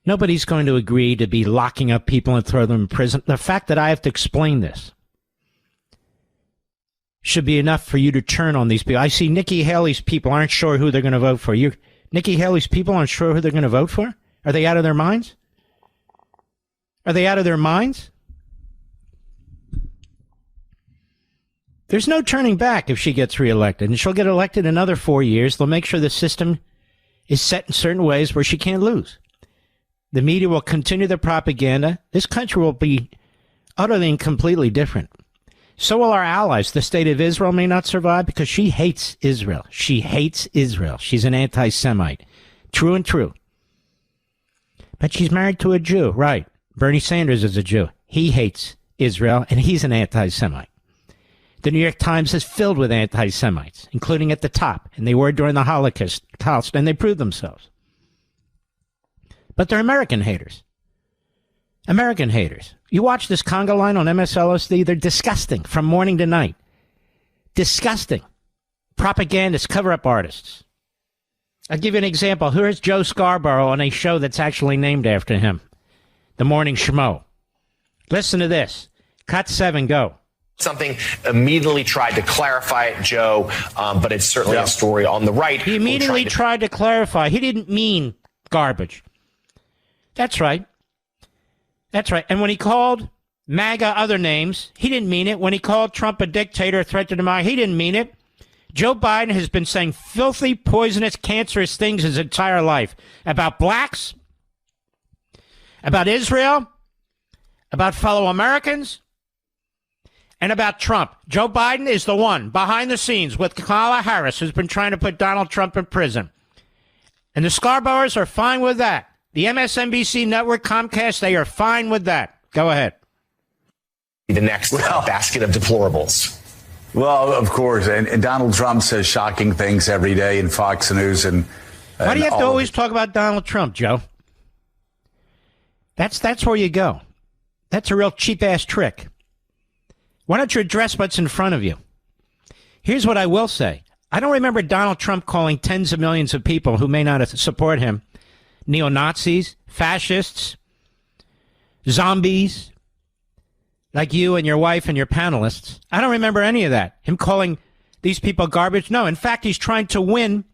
Nobody's going to agree to be locking up people and throw them in prison. The fact that I have to explain this should be enough for you to turn on these people. I see Nikki Haley's people aren't sure who they're going to vote for. Nikki Haley's people aren't sure who they're going to vote for? Are they out of their minds? Are they out of their minds? There's no turning back if she gets reelected, and she'll get elected another 4 years. They'll make sure the system is set in certain ways where she can't lose. The media will continue their propaganda. This country will be utterly and completely different. So will our allies. The state of Israel may not survive because she hates Israel. She hates Israel. She's an anti-Semite. True and true. But she's married to a Jew. Right. Bernie Sanders is a Jew. He hates Israel, and he's an anti-Semite. The New York Times is filled with anti-Semites, including at the top, and they were during the Holocaust, and they proved themselves. But they're American haters. American haters. You watch this conga line on MSLSD, they're disgusting from morning to night. Disgusting. Propagandists, cover-up artists. I'll give you an example. Here's Joe Scarborough on a show that's actually named after him, The Morning Schmo. Listen to this. Cut 7, go. Something immediately tried to clarify it, Joe, but it's certainly a story on the right. He immediately tried to clarify. He didn't mean garbage. That's right. That's right. And when he called MAGA other names, he didn't mean it. When he called Trump a dictator, a threat to democracy, he didn't mean it. Joe Biden has been saying filthy, poisonous, cancerous things his entire life about blacks, about Israel, about fellow Americans, and about Trump. Joe Biden is the one behind the scenes with Kamala Harris who's been trying to put Donald Trump in prison. And the Scarboroughs are fine with that. The MSNBC network, Comcast, they are fine with that. Go ahead. The next basket of deplorables. Well, of course. And Donald Trump says shocking things every day in Fox News. And why do you have to always talk about Donald Trump, Joe? That's where you go. That's a real cheap-ass trick. Why don't you address what's in front of you? Here's what I will say. I don't remember Donald Trump calling tens of millions of people who may not support him neo-Nazis, fascists, zombies, like you and your wife and your panelists. I don't remember any of that. Him calling these people garbage. No, in fact, he's trying to win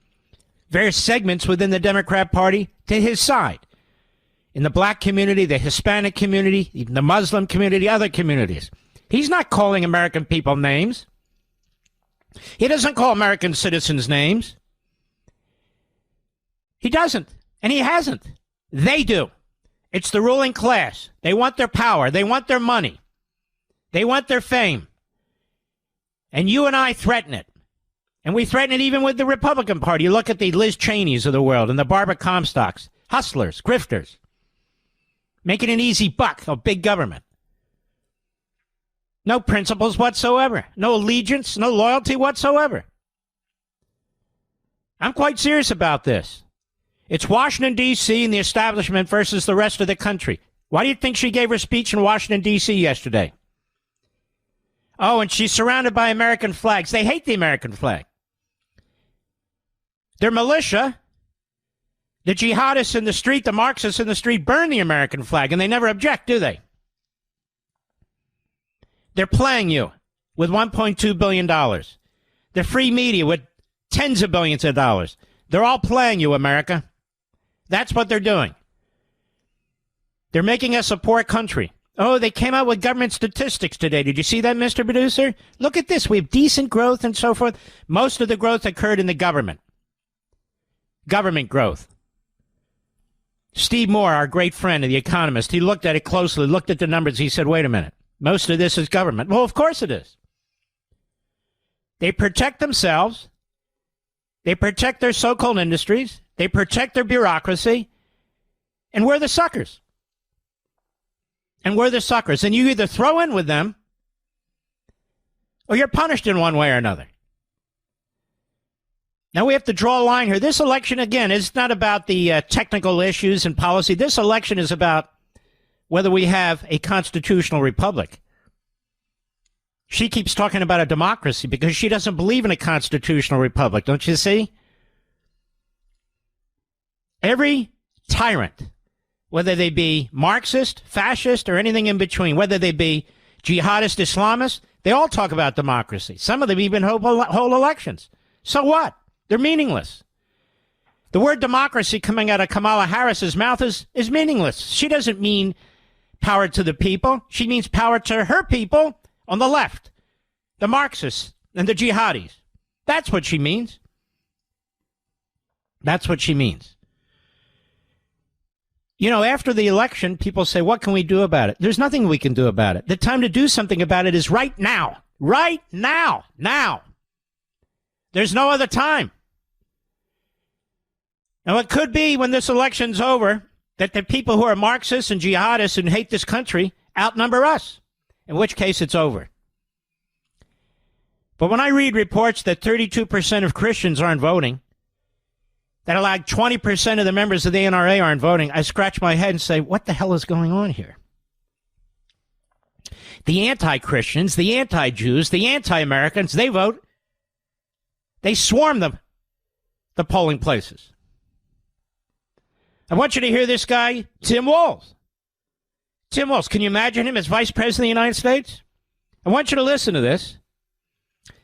various segments within the Democrat Party to his side. In the black community, the Hispanic community, even the Muslim community, other communities. He's not calling American people names. He doesn't call American citizens names. He doesn't, and he hasn't. They do. It's the ruling class. They want their power. They want their money. They want their fame. And you and I threaten it. And we threaten it even with the Republican Party. You look at the Liz Cheneys of the world and the Barbara Comstocks, hustlers, grifters, making an easy buck of big government. No principles whatsoever. No allegiance, no loyalty whatsoever. I'm quite serious about this. It's Washington, D.C. and the establishment versus the rest of the country. Why do you think she gave her speech in Washington, D.C. yesterday? Oh, and she's surrounded by American flags. They hate the American flag. Their militia, the jihadists in the street, the Marxists in the street, burn the American flag, and they never object, do they? They're playing you with $1.2 billion. The free media with tens of billions of dollars. They're all playing you, America. That's what they're doing. They're making us a poor country. Oh, they came out with government statistics today. Did you see that, Mr. Producer? Look at this. We have decent growth and so forth. Most of the growth occurred in the government. Government growth. Steve Moore, our great friend, the economist, he looked at it closely, looked at the numbers. He said, wait a minute. Most of this is government. Well, of course it is. They protect themselves. They protect their so-called industries. They protect their bureaucracy. And we're the suckers. And we're the suckers. And you either throw in with them or you're punished in one way or another. Now we have to draw a line here. This election, again, is not about the technical issues and policy. This election is about whether we have a constitutional republic. She keeps talking about a democracy because she doesn't believe in a constitutional republic, don't you see? Every tyrant, whether they be Marxist, fascist, or anything in between, whether they be jihadist, Islamist, they all talk about democracy. Some of them even hold elections. So what? They're meaningless. The word democracy coming out of Kamala Harris's mouth is meaningless. She doesn't mean power to the people. She means power to her people on the left, the Marxists and the jihadis. That's what she means. That's what she means. You know, after the election, people say, what can we do about it? There's nothing we can do about it. The time to do something about it is right now. Right now. Now. There's no other time. Now, it could be when this election's over that the people who are Marxists and jihadists and hate this country outnumber us, in which case it's over. But when I read reports that 32% of Christians aren't voting, that like 20% of the members of the NRA aren't voting, I scratch my head and say, what the hell is going on here? The anti-Christians, the anti-Jews, the anti-Americans, they vote. They swarm the polling places. I want you to hear this guy, Tim Walz. Tim Walz, can you imagine him as Vice President of the United States? I want you to listen to this.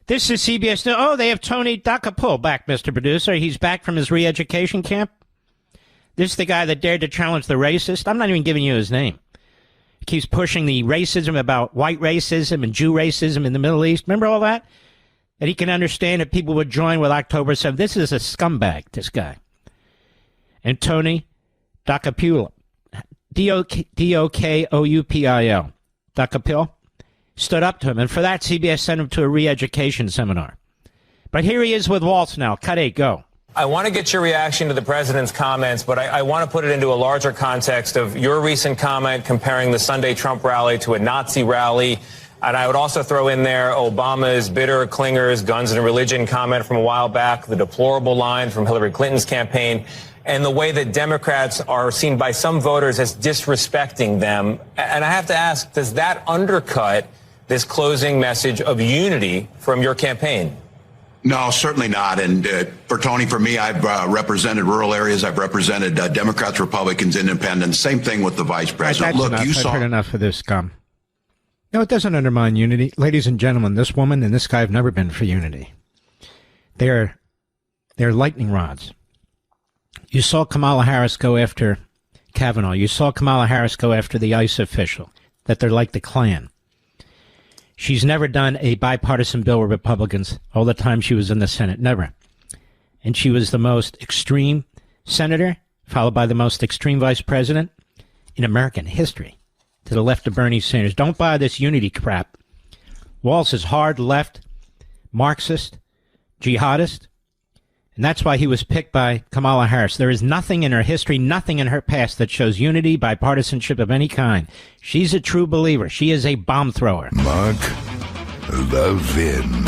This is CBS News. Oh, they have Tony Dokoupil back, Mr. Producer. He's back from his re-education camp. This is the guy that dared to challenge the racist. I'm not even giving you his name. He keeps pushing the racism about white racism and Jew racism in the Middle East. Remember all that? That he can understand that people would join with October 7th. This is a scumbag, this guy. And Tony Dokoupil, D-O-K-O-U-P-I-L, Dokoupil, stood up to him. And for that, CBS sent him to a re-education seminar. But here he is with Walz now. Cut 8, go. I want to get your reaction to the president's comments, but I want to put it into a larger context of your recent comment comparing the Sunday Trump rally to a Nazi rally. And I would also throw in there Obama's bitter clingers, guns and religion comment from a while back, the deplorable line from Hillary Clinton's campaign, and the way that Democrats are seen by some voters as disrespecting them. And I have to ask, does that undercut this closing message of unity from your campaign? No, certainly not. And for Tony, for me, I've represented rural areas. I've represented Democrats, Republicans, Independents. Same thing with the vice president. Look, I've heard enough of this scum. No, it doesn't undermine unity. Ladies and gentlemen, this woman and this guy have never been for unity. They're lightning rods. You saw Kamala Harris go after Kavanaugh. You saw Kamala Harris go after the ICE official, that they're like the Klan. She's never done a bipartisan bill with Republicans all the time she was in the Senate. Never. And she was the most extreme senator, followed by the most extreme vice president in American history, to the left of Bernie Sanders. Don't buy this unity crap. Walz is hard left, Marxist, jihadist, and that's why he was picked by Kamala Harris. There is nothing in her history, nothing in her past that shows unity, bipartisanship of any kind. She's a true believer. She is a bomb thrower. Mark Levin.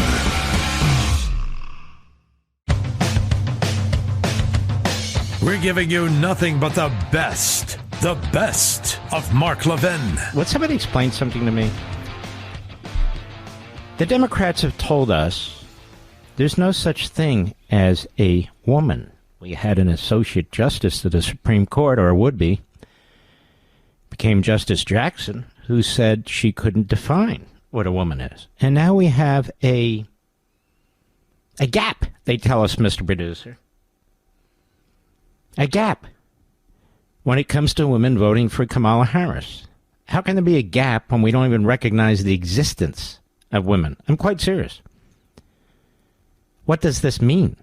We're giving you nothing but the best of Mark Levin. Would somebody explain something to me? The Democrats have told us there's no such thing as a woman. We had an associate justice to the Supreme Court, or would be, became Justice Jackson, who said she couldn't define what a woman is. And now we have a gap, they tell us, Mr. Producer. A gap when it comes to women voting for Kamala Harris. How can there be a gap when we don't even recognize the existence of women? I'm quite serious. What does this mean?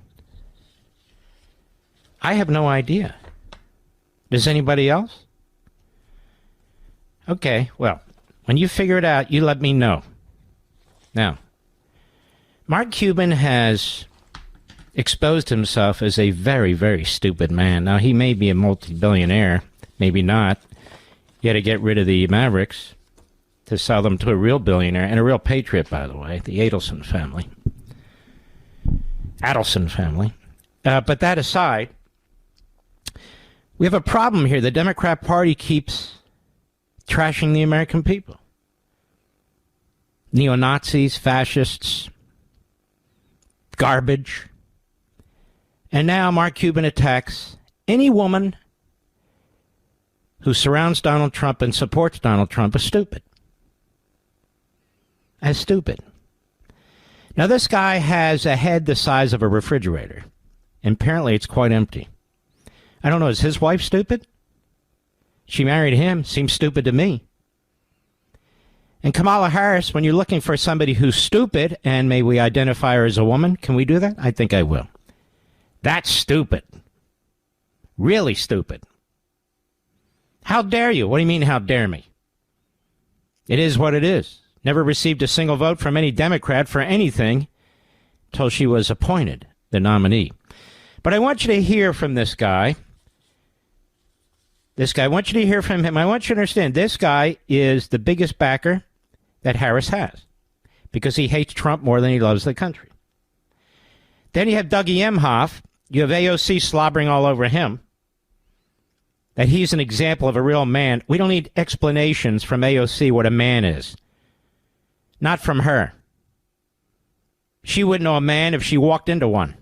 I have no idea. Does anybody else? Okay, well, when you figure it out, you let me know. Now, Mark Cuban has exposed himself as a very, very stupid man. Now, he may be a multi-billionaire, maybe not. You had to get rid of the Mavericks to sell them to a real billionaire, and a real patriot, by the way, the Adelson family. But that aside, we have a problem here. The Democrat Party keeps trashing the American people. Neo-Nazis, fascists, garbage. And now Mark Cuban attacks any woman who surrounds Donald Trump and supports Donald Trump as stupid. As stupid. Now, this guy has a head the size of a refrigerator. And apparently it's quite empty. I don't know, is his wife stupid? She married him. Seems stupid to me. And Kamala Harris, when you're looking for somebody who's stupid, and may we identify her as a woman, can we do that? I think I will. That's stupid. Really stupid. How dare you? What do you mean, how dare me? It is what it is. Never received a single vote from any Democrat for anything until she was appointed the nominee. But I want you to hear from this guy. I want you to hear from him. I want you to understand, this guy is the biggest backer that Harris has because he hates Trump more than he loves the country. Then you have Dougie Emhoff. You have AOC slobbering all over him. That he's an example of a real man. We don't need explanations from AOC what a man is. Not from her. She wouldn't know a man if she walked into one.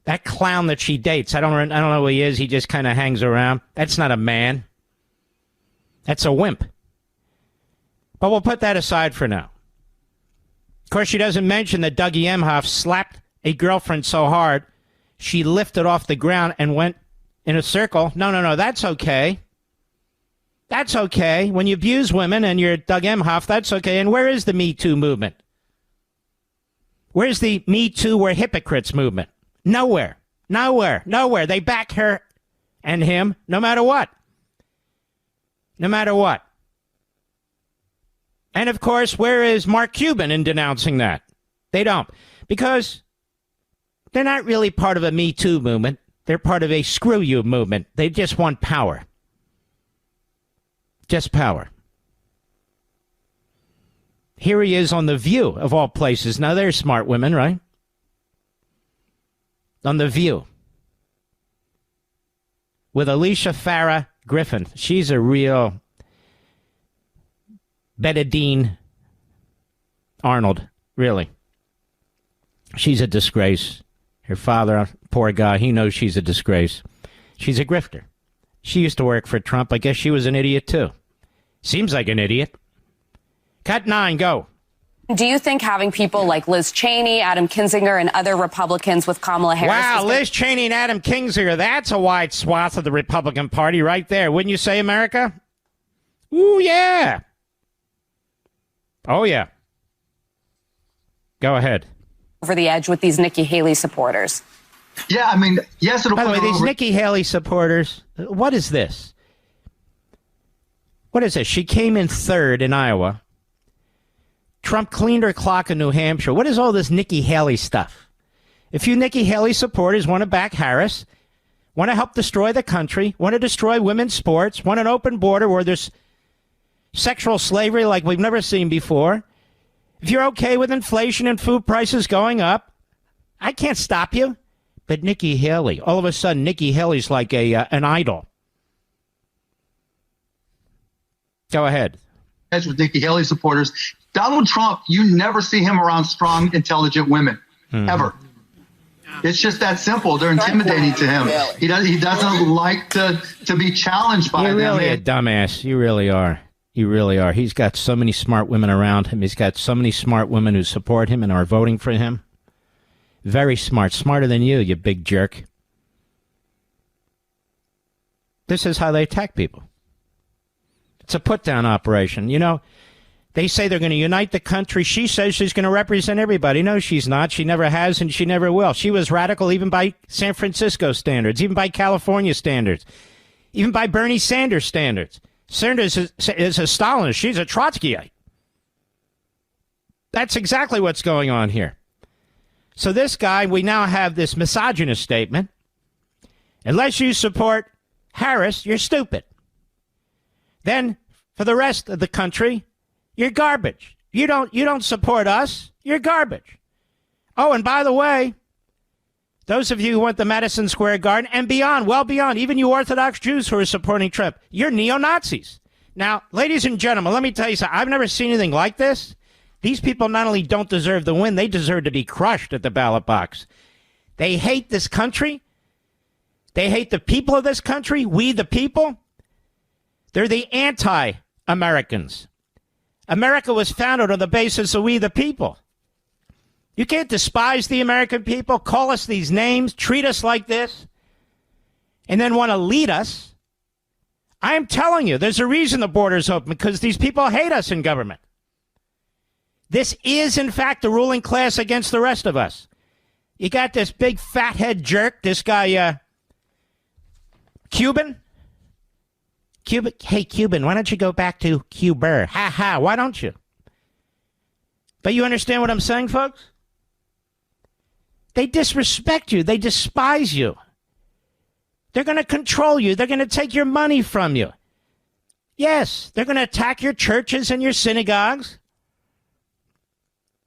That clown that she dates, I don't know who he is. He just kind of hangs around. That's not a man. That's a wimp. But we'll put that aside for now. Of course, she doesn't mention that Dougie Emhoff slapped a girlfriend so hard she lifted off the ground and went in a circle. No, that's okay. That's okay. When you abuse women and you're Doug Emhoff, that's okay. And where is the Me Too movement? Where's the Me Too, we're hypocrites movement? Nowhere. They back her and him no matter what. And, of course, where is Mark Cuban in denouncing that? They don't. Because they're not really part of a Me Too movement. They're part of a screw you movement. They just want power. Just power. Here he is on The View, of all places. Now, they're smart women, right? On The View. With Alicia Farah Griffin. She's a real Betadine Arnold, really. She's a disgrace. Her father, poor guy, he knows she's a disgrace. She's a grifter. She used to work for Trump. I guess she was an idiot, too. Seems like an idiot. Cut 9, go. Do you think having people like Liz Cheney, Adam Kinzinger, and other Republicans with Kamala Harris... Wow, Liz Cheney and Adam Kinzinger, that's a wide swath of the Republican Party right there. Wouldn't you say, America? Ooh, yeah. Oh, yeah. Go ahead. ...over the edge with these Nikki Haley supporters? Yeah, I mean, yes, it'll... By the way, these Nikki Haley supporters, what is this? What is this? She came in third in Iowa. Trump cleaned her clock in New Hampshire. What is all this Nikki Haley stuff? If you Nikki Haley supporters want to back Harris, want to help destroy the country, want to destroy women's sports, want an open border where there's sexual slavery like we've never seen before, if you're okay with inflation and food prices going up, I can't stop you. But Nikki Haley, all of a sudden, Nikki Haley's like an idol. Go ahead. With Nikki Haley supporters, Donald Trump, you never see him around strong, intelligent women, ever. It's just that simple. They're intimidating to him. He doesn't like to be challenged by them. You're really a dumbass. You really are. You really are. He's got so many smart women around him. He's got so many smart women who support him and are voting for him. Very smart. Smarter than you big jerk. This is how they attack people. It's a put-down operation. You know, they say they're going to unite the country. She says she's going to represent everybody. No, she's not. She never has, and she never will. She was radical even by San Francisco standards, even by California standards, even by Bernie Sanders standards. Sanders is a Stalinist. She's a Trotskyite. That's exactly what's going on here. So this guy, we now have this misogynist statement. Unless you support Harris, you're stupid. Then, for the rest of the country, you're garbage. You don't support us, you're garbage. Oh, and by the way, those of you who went to Madison Square Garden and beyond, well beyond, even you Orthodox Jews who are supporting Trump, you're neo-Nazis. Now, ladies and gentlemen, let me tell you something. I've never seen anything like this. These people not only don't deserve the win, they deserve to be crushed at the ballot box. They hate this country. They hate the people of this country, we the people. They're the anti-Americans. America was founded on the basis of we the people. You can't despise the American people, call us these names, treat us like this, and then want to lead us. I am telling you, there's a reason the border's open, because these people hate us in government. This is, in fact, the ruling class against the rest of us. You got this big fathead jerk, this guy, Cuban. Hey, Cuban, why don't you go back to Cuba? Ha ha, why don't you? But you understand what I'm saying, folks? They disrespect you. They despise you. They're going to control you. They're going to take your money from you. Yes, they're going to attack your churches and your synagogues.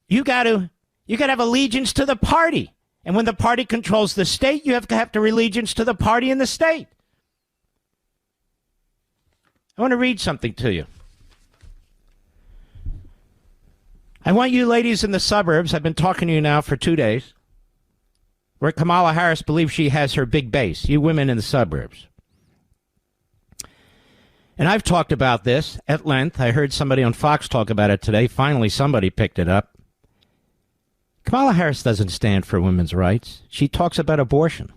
You got to have allegiance to the party. And when the party controls the state, you have to have allegiance to the party in the state. I want to read something to you. I want you ladies in the suburbs, I've been talking to you now for 2 days, where Kamala Harris believes she has her big base, you women in the suburbs. And I've talked about this at length. I heard somebody on Fox talk about it today. Finally, somebody picked it up. Kamala Harris doesn't stand for women's rights. She talks about abortion.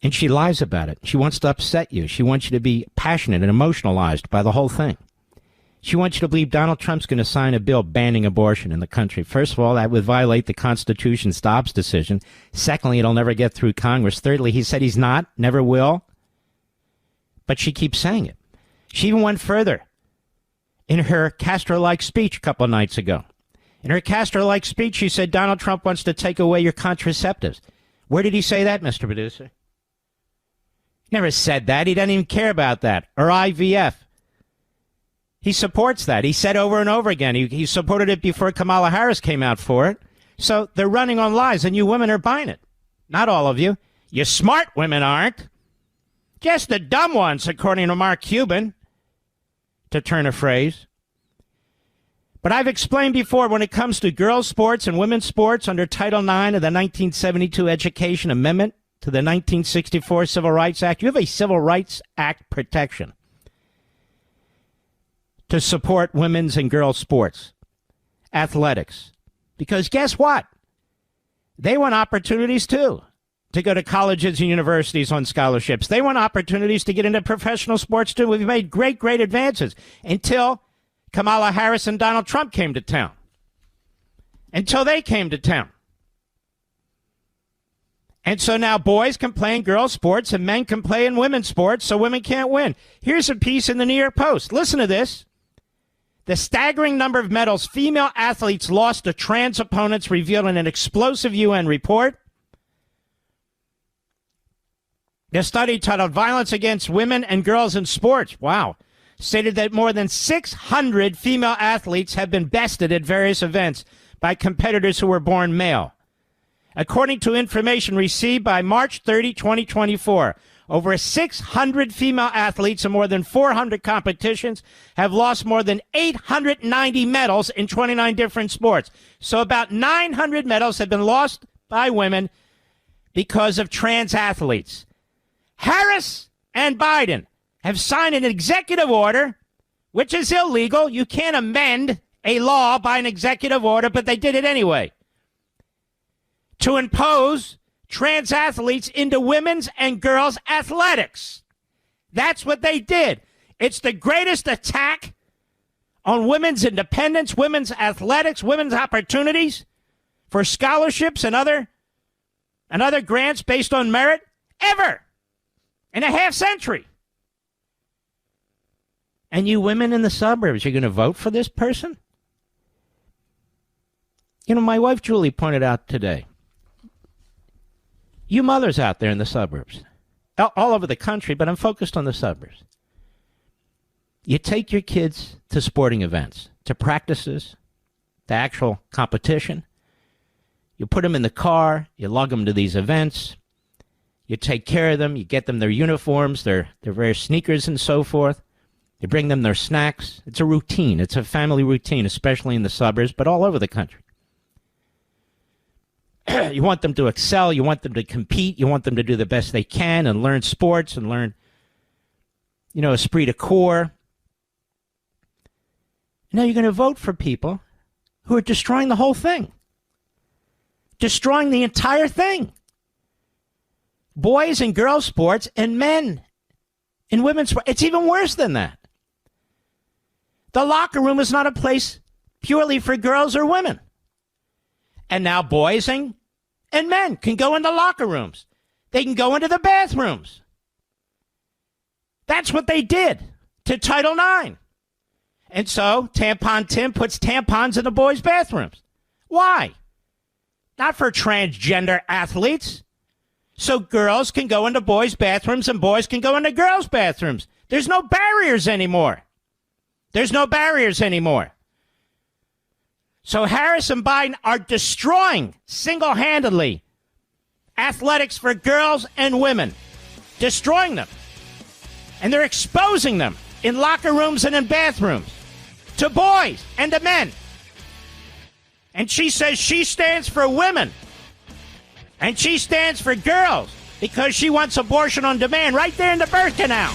And she lies about it. She wants to upset you. She wants you to be passionate and emotionalized by the whole thing. She wants you to believe Donald Trump's going to sign a bill banning abortion in the country. First of all, that would violate the Constitution's Dobbs decision. Secondly, it'll never get through Congress. Thirdly, he said he's not, never will. But she keeps saying it. She even went further in her Castro-like speech a couple of nights ago. In her Castro-like speech, she said Donald Trump wants to take away your contraceptives. Where did he say that, Mr. Producer? He never said that. He doesn't even care about that. Or IVF. He supports that. He said over and over again. He supported it before Kamala Harris came out for it. So they're running on lies, and you women are buying it. Not all of you. You smart women aren't. Just the dumb ones, according to Mark Cuban, to turn a phrase. But I've explained before, when it comes to girls' sports and women's sports under Title IX of the 1972 Education Amendment to the 1964 Civil Rights Act, you have a Civil Rights Act protection to support women's and girls' sports, athletics. Because guess what? They want opportunities, too, to go to colleges and universities on scholarships. They want opportunities to get into professional sports, too. We've made great, great advances until Kamala Harris and Donald Trump came to town. Until they came to town. And so now boys can play in girls' sports and men can play in women's sports, so women can't win. Here's a piece in the New York Post. Listen to this. The staggering number of medals female athletes lost to trans opponents revealed in an explosive UN report. The study, titled Violence Against Women and Girls in Sports, stated that more than 600 female athletes have been bested at various events by competitors who were born male. According to information received by March 30, 2024, over 600 female athletes in more than 400 competitions have lost more than 890 medals in 29 different sports. So about 900 medals have been lost by women because of trans athletes. Harris and Biden have signed an executive order, which is illegal. You can't amend a law by an executive order, but they did it anyway, to impose trans athletes into women's and girls' athletics. That's what they did. It's the greatest attack on women's independence, women's athletics, women's opportunities for scholarships and other grants based on merit ever in a half century. And you women in the suburbs, you're going to vote for this person? You know, my wife Julie pointed out today, you mothers out there in the suburbs, all over the country, but I'm focused on the suburbs. You take your kids to sporting events, to practices, to actual competition. You put them in the car, you lug them to these events, you take care of them, you get them their uniforms, their various sneakers and so forth. You bring them their snacks. It's a routine. It's a family routine, especially in the suburbs, but all over the country. You want them to excel. You want them to compete. You want them to do the best they can and learn sports and learn, esprit de corps. Now you're going to vote for people who are destroying the whole thing. Destroying the entire thing. Boys and girls sports and men in women's sports. It's even worse than that. The locker room is not a place purely for girls or women. And now boys and men can go into locker rooms. They can go into the bathrooms. That's what they did to Title IX. And so Tampon Tim puts tampons in the boys' bathrooms. Why? Not for transgender athletes. So girls can go into boys' bathrooms and boys can go into girls' bathrooms. There's no barriers anymore. There's no barriers anymore. So Harris and Biden are destroying single-handedly athletics for girls and women. Destroying them. And they're exposing them in locker rooms and in bathrooms to boys and to men. And she says she stands for women. And she stands for girls because she wants abortion on demand right there in the birth canal.